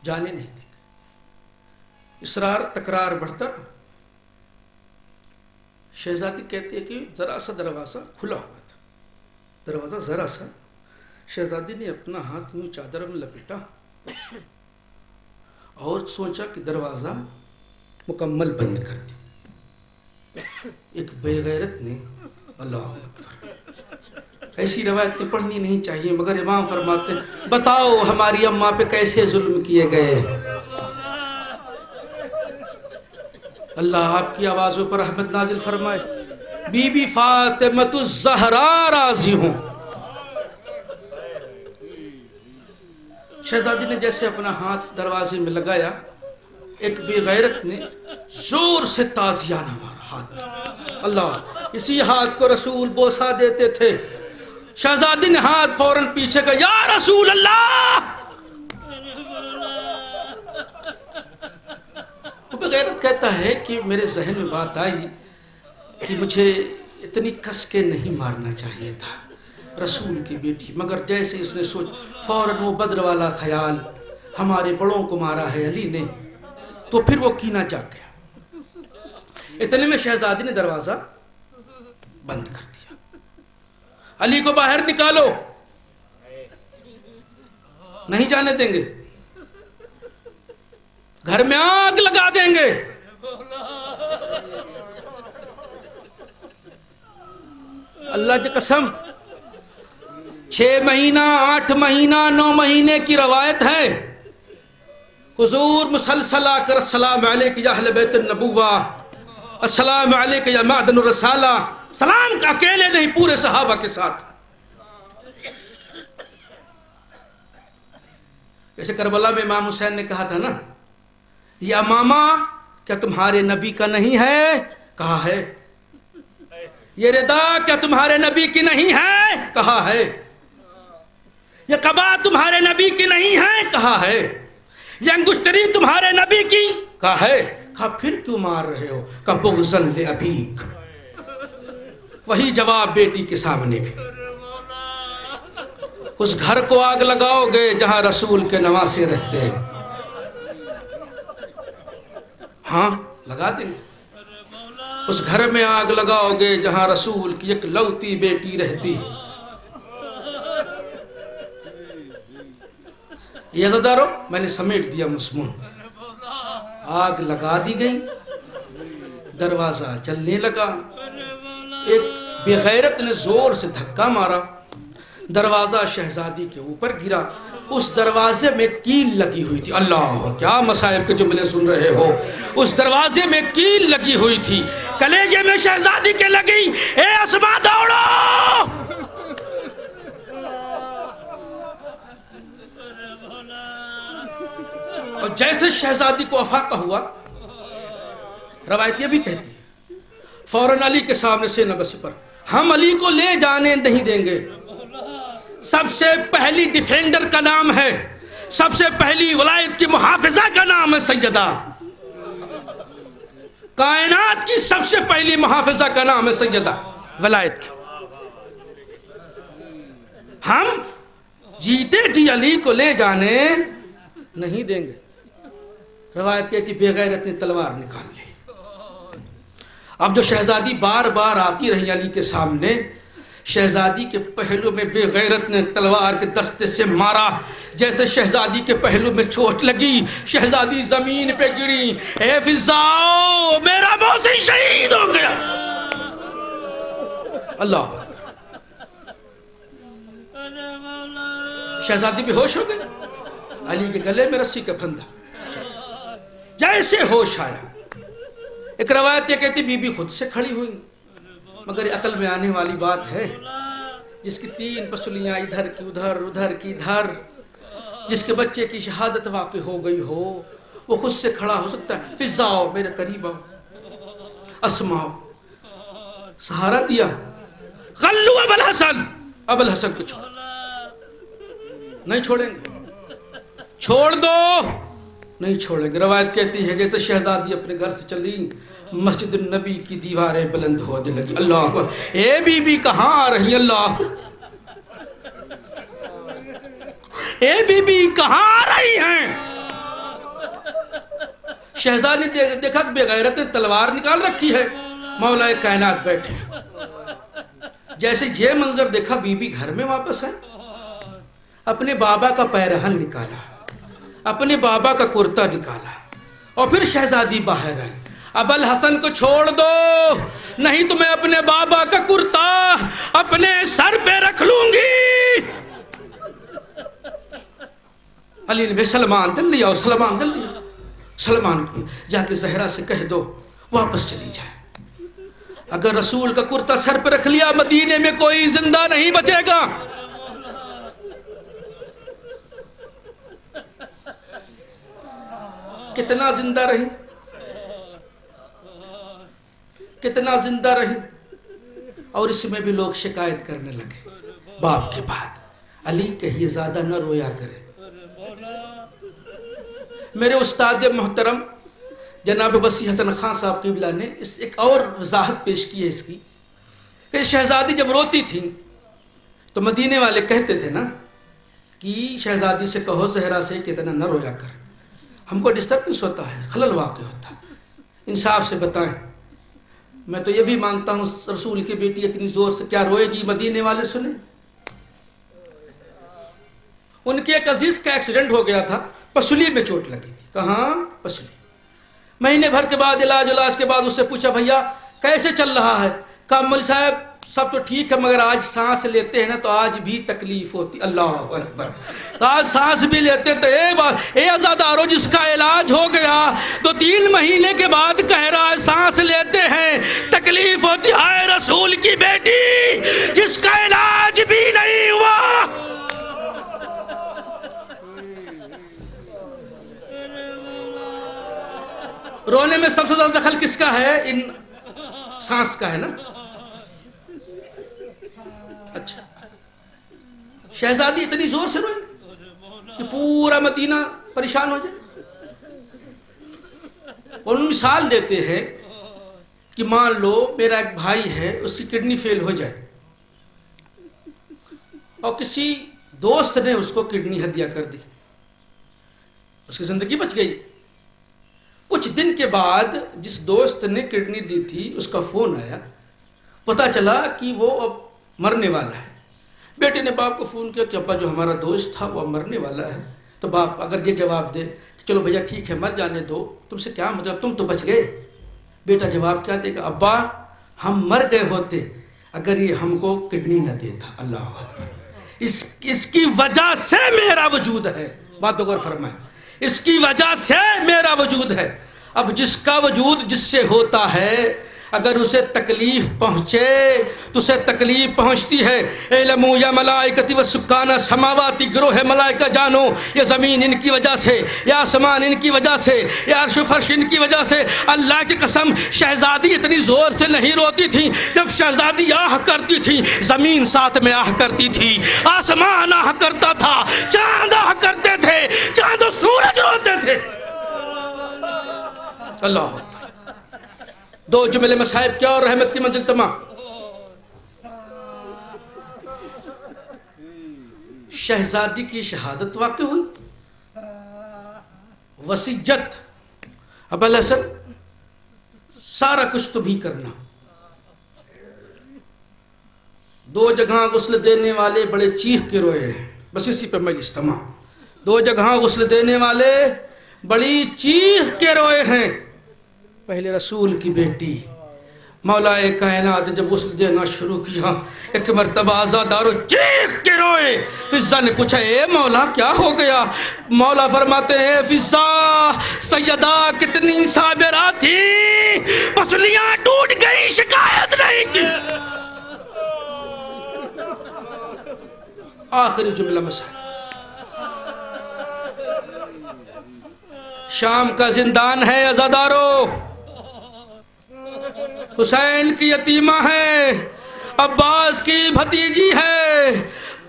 جانے نہیں دیں گے، اصرار تکرار بڑھتا رہا، شہزادی کہتی ہے کہ ذرا سا دروازہ کھلا ہوا تھا، دروازہ ذرا سا، شہزادی نے اپنا ہاتھ یوں چادر میں لپیٹا اور سوچا کہ دروازہ مکمل بند کر دیا، ایک بے غیرت نے، اللہ اکبر، ایسی روایتیں پڑھنی نہیں چاہیے، مگر امام فرماتے ہیں بتاؤ ہماری اماں پہ کیسے ظلم کیے گئے، اللہ آپ کی آوازوں پر رحمت نازل فرمائے۔ بی بی فاطمۃ الزہرا راضی ہوں، شہزادی نے جیسے اپنا ہاتھ دروازے میں لگایا، ایک بے غیرت نے زور سے تازیانہ مارا ہاتھ، اللہ، اسی ہاتھ کو رسول بوسہ دیتے تھے، شہزادی نے ہاتھ فوراً پیچھے کہا یا رسول اللہ، وہ بے غیرت کہتا ہے کہ میرے ذہن میں بات آئی کہ مجھے اتنی کس کے نہیں مارنا چاہیے تھا رسول کی بیٹی، مگر جیسے اس نے سوچ، فوراً وہ بدر والا خیال، ہمارے بڑوں کو مارا ہے علی نے، تو پھر وہ کینہ جاگ گیا، اتنے میں شہزادی نے دروازہ بند کر دیا، علی کو باہر نکالو، نہیں جانے دیں گے، گھر میں آگ لگا دیں گے، اللہ کی قسم 6 مہینہ 8 مہینہ 9 مہینے کی روایت ہے، حضور مسلسل آ کر السلام علیک یا اہل بیت النبوہ، السلام علیک یا معدن الرسالہ، سلام کا اکیلے نہیں پورے صحابہ کے ساتھ، جیسے کربلا میں امام حسین نے کہا تھا نا، یہ امامہ کیا تمہارے نبی کا نہیں ہے؟ کہا ہے۔ یہ ردا کیا تمہارے نبی کی نہیں ہے؟ کہا ہے۔ یہ قبا تمہارے نبی کی نہیں ہے؟ کہا ہے۔ یہ انگشتری تمہارے نبی کی؟ کہا ہے۔ کہا پھر کیوں مار رہے ہو؟ کہا بغضاً لأبیک، وہی جواب بیٹی کے سامنے بھی۔ اس گھر کو آگ لگاؤ گے جہاں رسول کے نواسے رہتے ہیں، ہاں لگا دیں گے۔ اس گھر میں آگ لگاؤ گے جہاں رسول کی ایک لوتی بیٹی رہتی۔ یہ عزادارو میں نے سمیٹ دیا مضمون، آگ لگا دی گئی، دروازہ چلنے لگا، ایک بے غیرت نے زور سے دھکا مارا، دروازہ شہزادی کے اوپر گرا، اس دروازے میں کیل لگی ہوئی تھی۔ اللہ، کیا مصائب کے جملے سن رہے ہو۔ اس دروازے میں کیل لگی ہوئی تھی، کلیجے میں شہزادی کے لگی، اے اسما دوڑو۔ اور جیسے شہزادی کو افاقہ ہوا، روایت یہ بھی کہتی ہے، فوراً علی کے سامنے سے نبس پر، ہم علی کو لے جانے نہیں دیں گے۔ سب سے پہلی ڈیفینڈر کا نام ہے، سب سے پہلی ولایت کی محافظہ کا نام ہے سیدہ، کائنات کی سب سے پہلی محافظہ کا نام ہے سیدہ ولایت کی۔ ہم جیتے جی علی کو لے جانے نہیں دیں گے۔ روایت کہتی بے غیرت نے تلوار نکال لی، اب جو شہزادی بار بار آتی رہی علی کے سامنے، شہزادی کے پہلو میں بے غیرت نے تلوار کے دستے سے مارا، جیسے شہزادی کے پہلو میں چوٹ لگی، شہزادی زمین پہ گری، اے فضاؤ میرا محسن شہید ہو گیا۔ اللہ، شہزادی بے ہوش ہو گئی، علی کے گلے میں رسی کا پھندا، جیسے ہوش آیا۔ ایک روایت یہ کہتی بی بی خود سے کھڑی ہوئی، مگر یہ عقل میں آنے والی بات ہے، جس کی 3 پسلیاں ادھر کی ادھر، ادھر کی ادھر، جس کے بچے کی شہادت واقع ہو گئی ہو، وہ خود سے کھڑا ہو سکتا ہے؟ فضاؤ میرے قریب آؤ، اسماؤ، سہارا دیا، غلو ابو الحسن، ابو الحسن کو چھوڑ، نہیں چھوڑیں گے، چھوڑ دو، نہیں چھوڑیں گے۔ روایت کہتی ہے جیسے شہزادی اپنے گھر سے چلی، مسجد النبی کی دیواریں بلند ہونے لگی۔ اللہ، اے بی بی کہاں آ رہی؟ اللہ، اے بی بی کہاں آ رہی ہیں؟ شہزادی دیکھا کہ بے غیرت نے تلوار نکال رکھی ہے، مولا کائنات بیٹھے۔ جیسے یہ منظر دیکھا بی بی گھر میں واپس آئے، اپنے بابا کا پیرہن نکالا، اپنے بابا کا کرتا نکالا، اور پھر شہزادی باہر آئی۔ ابو الحسن کو چھوڑ دو، نہیں تو میں اپنے بابا کا کرتا اپنے سر پہ رکھ لوں گی۔ علی نے سلمان دل لیا، اور سلمان دل لیا، سلمان کو جا کے زہرا سے کہہ دو واپس چلی جائے۔ اگر رسول کا کرتا سر پہ رکھ لیا، مدینے میں کوئی زندہ نہیں بچے گا۔ کتنا زندہ رہی، کتنا زندہ رہی، اور اس میں بھی لوگ شکایت کرنے لگے باپ کے بعد، علی کہیے زیادہ نہ رویا کرے۔ میرے استاد محترم جناب وسیع حسن خان صاحب قبلہ نے ایک اور وضاحت پیش کی ہے اس کی، کہ شہزادی جب روتی تھی تو مدینے والے کہتے تھے نا کہ شہزادی سے کہو زہرا سے کہ اتنا نہ رویا کر، ہم کو ڈسٹربنس ہوتا ہے، خلل واقع ہوتا ہے، انصاف سے بتائیں۔ میں تو یہ بھی مانتا ہوں رسول کی بیٹی اتنی زور سے کیا روئے گی، مدینے والے سنیں۔ ان کے ایک عزیز کا ایکسیڈنٹ ہو گیا تھا، پسلی میں چوٹ لگی تھی، کہاں؟ پسلی۔ مہینے بھر کے بعد علاج کے بعد اس سے پوچھا بھیا کیسے چل رہا ہے؟ کہا مول صاحب سب تو ٹھیک ہے، مگر آج سانس لیتے ہیں نا تو آج بھی تکلیف ہوتی۔ اللہ اکبر، آج سانس بھی لیتے تو اے عزادارو جس کا علاج ہو گیا تو 3 مہینے کے بعد کہہ رہا ہے سانس لیتے ہیں تکلیف ہوتی۔ آئے رسول کی بیٹی جس کا علاج بھی نہیں ہوا۔ رونے میں سب سے زیادہ دخل کس کا ہے؟ ان سانس کا ہے نا۔ اچھا، شہزادی اتنی زور سے روئے کہ پورا مدینہ پریشان ہو جائے۔ اور ان مثال دیتے ہیں کہ مان لو میرا ایک بھائی ہے، اس کی کڈنی فیل ہو جائے اور کسی دوست نے اس کو کڈنی ہدیہ کر دی، اس کی زندگی بچ گئی۔ کچھ دن کے بعد جس دوست نے کڈنی دی تھی اس کا فون آیا، پتا چلا کہ وہ اب مرنے والا ہے۔ بیٹے نے باپ کو فون کیا کہ ابا جو ہمارا دوست تھا وہ اب مرنے والا ہے۔ تو باپ اگر یہ جواب دے کہ چلو بھیا ٹھیک ہے مر جانے دو، تم سے کیا مطلب، تم تو بچ گئے، بیٹا جواب کیا دے گا؟ ابا ہم مر گئے ہوتے اگر یہ ہم کو کڈنی نہ دیتا۔ اللہ اکبر، اس کی وجہ سے میرا وجود ہے، بات غور فرمائیں، اس کی وجہ سے میرا وجود ہے۔ اب جس کا وجود جس سے ہوتا ہے اگر اسے تکلیف پہنچے تو اسے تکلیف پہنچتی ہے۔ اعلموا یا ملائکتی و سکانہ سماواتی، گروہ ملائکہ جانو یہ زمین ان کی وجہ سے، یا آسمان ان کی وجہ سے، یا عرش و فرش ان کی وجہ سے۔ اللہ کی قسم شہزادی اتنی زور سے نہیں روتی تھی، جب شہزادی آہ کرتی تھی زمین ساتھ میں آہ کرتی تھی، آسمان آہ کرتا تھا، چاند آہ کرتے تھے، چاند و سورج روتے تھے۔ اللہ دو جملے مصائب کیا اور رحمت کی منزل تمام۔ شہزادی کی شہادت واقع ہوئی، وصیت ابو الحسن سارا کچھ تم ہی کرنا. 2 جگہ غسل دینے والے بڑے چیخ کے روئے ہیں. بس اسی پہ مجلس تمام. 2 جگہ غسل دینے والے بڑی چیخ کے روئے ہیں. پہلے رسول کی بیٹی مولا کائنات جب غسل دینا شروع کیا، ایک مرتبہ عزادارو چیخ کے روئے. فضہ نے پوچھا اے مولا کیا ہو گیا؟ مولا فرماتے ہیں فضہ سیدہ کتنی صابرہ تھی، پسلیاں ٹوٹ گئی، شکایت نہیں کی. آخری جملہ مسائل. شام کا زندان ہے عزادارو، حسین کی یتیمہ ہے، عباس کی بھتیجی ہے،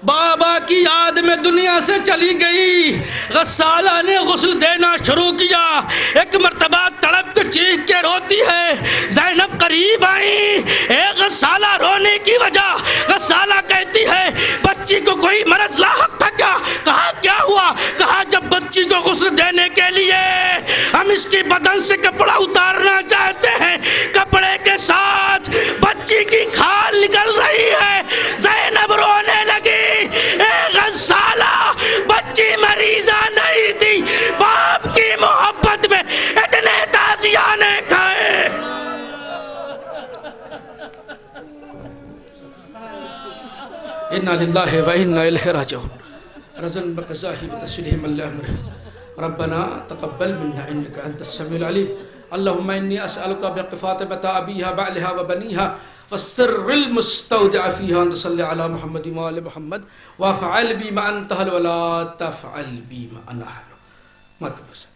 بابا کی یاد میں دنیا سے چلی گئی. غسالہ نے غسل دینا شروع کیا. ایک مرتبہ تڑپ کے چیخ کے روتی ہے. زینب قریب آئی. اے غسالہ رونے کی وجہ. غسالہ کہتی ہے بچی کو کوئی مرض لاحق تھا کیا؟ کہا کیا ہوا؟ کہا جب بچی کو غسل دینے کے لیے ہم اس کی بدن سے کپڑا اتارنا چاہتے ہیں، کپڑے کے ساتھ بچی کی کھال نکل رہی ہے. زینب رونے لگی. اے غسالہ بچی مریضہ نہیں تھی، باپ کی محبت میں اتنے تازیانے کھائے. انا للہ و انا الیہ راجعون. رضن بقضاہ و تسلیہ من لامرہ. ربنا تقبل منا انک انت السمیع العلیم. اللہم انی اسألک بقفاطمة ابیہا بعلہا و بنیہا فالسر المستودع فيها أن تصلي على محمد وآل محمد وافعل بي ما أنت أهل ولا تفعل بي ما أنا أهل. ما تقصد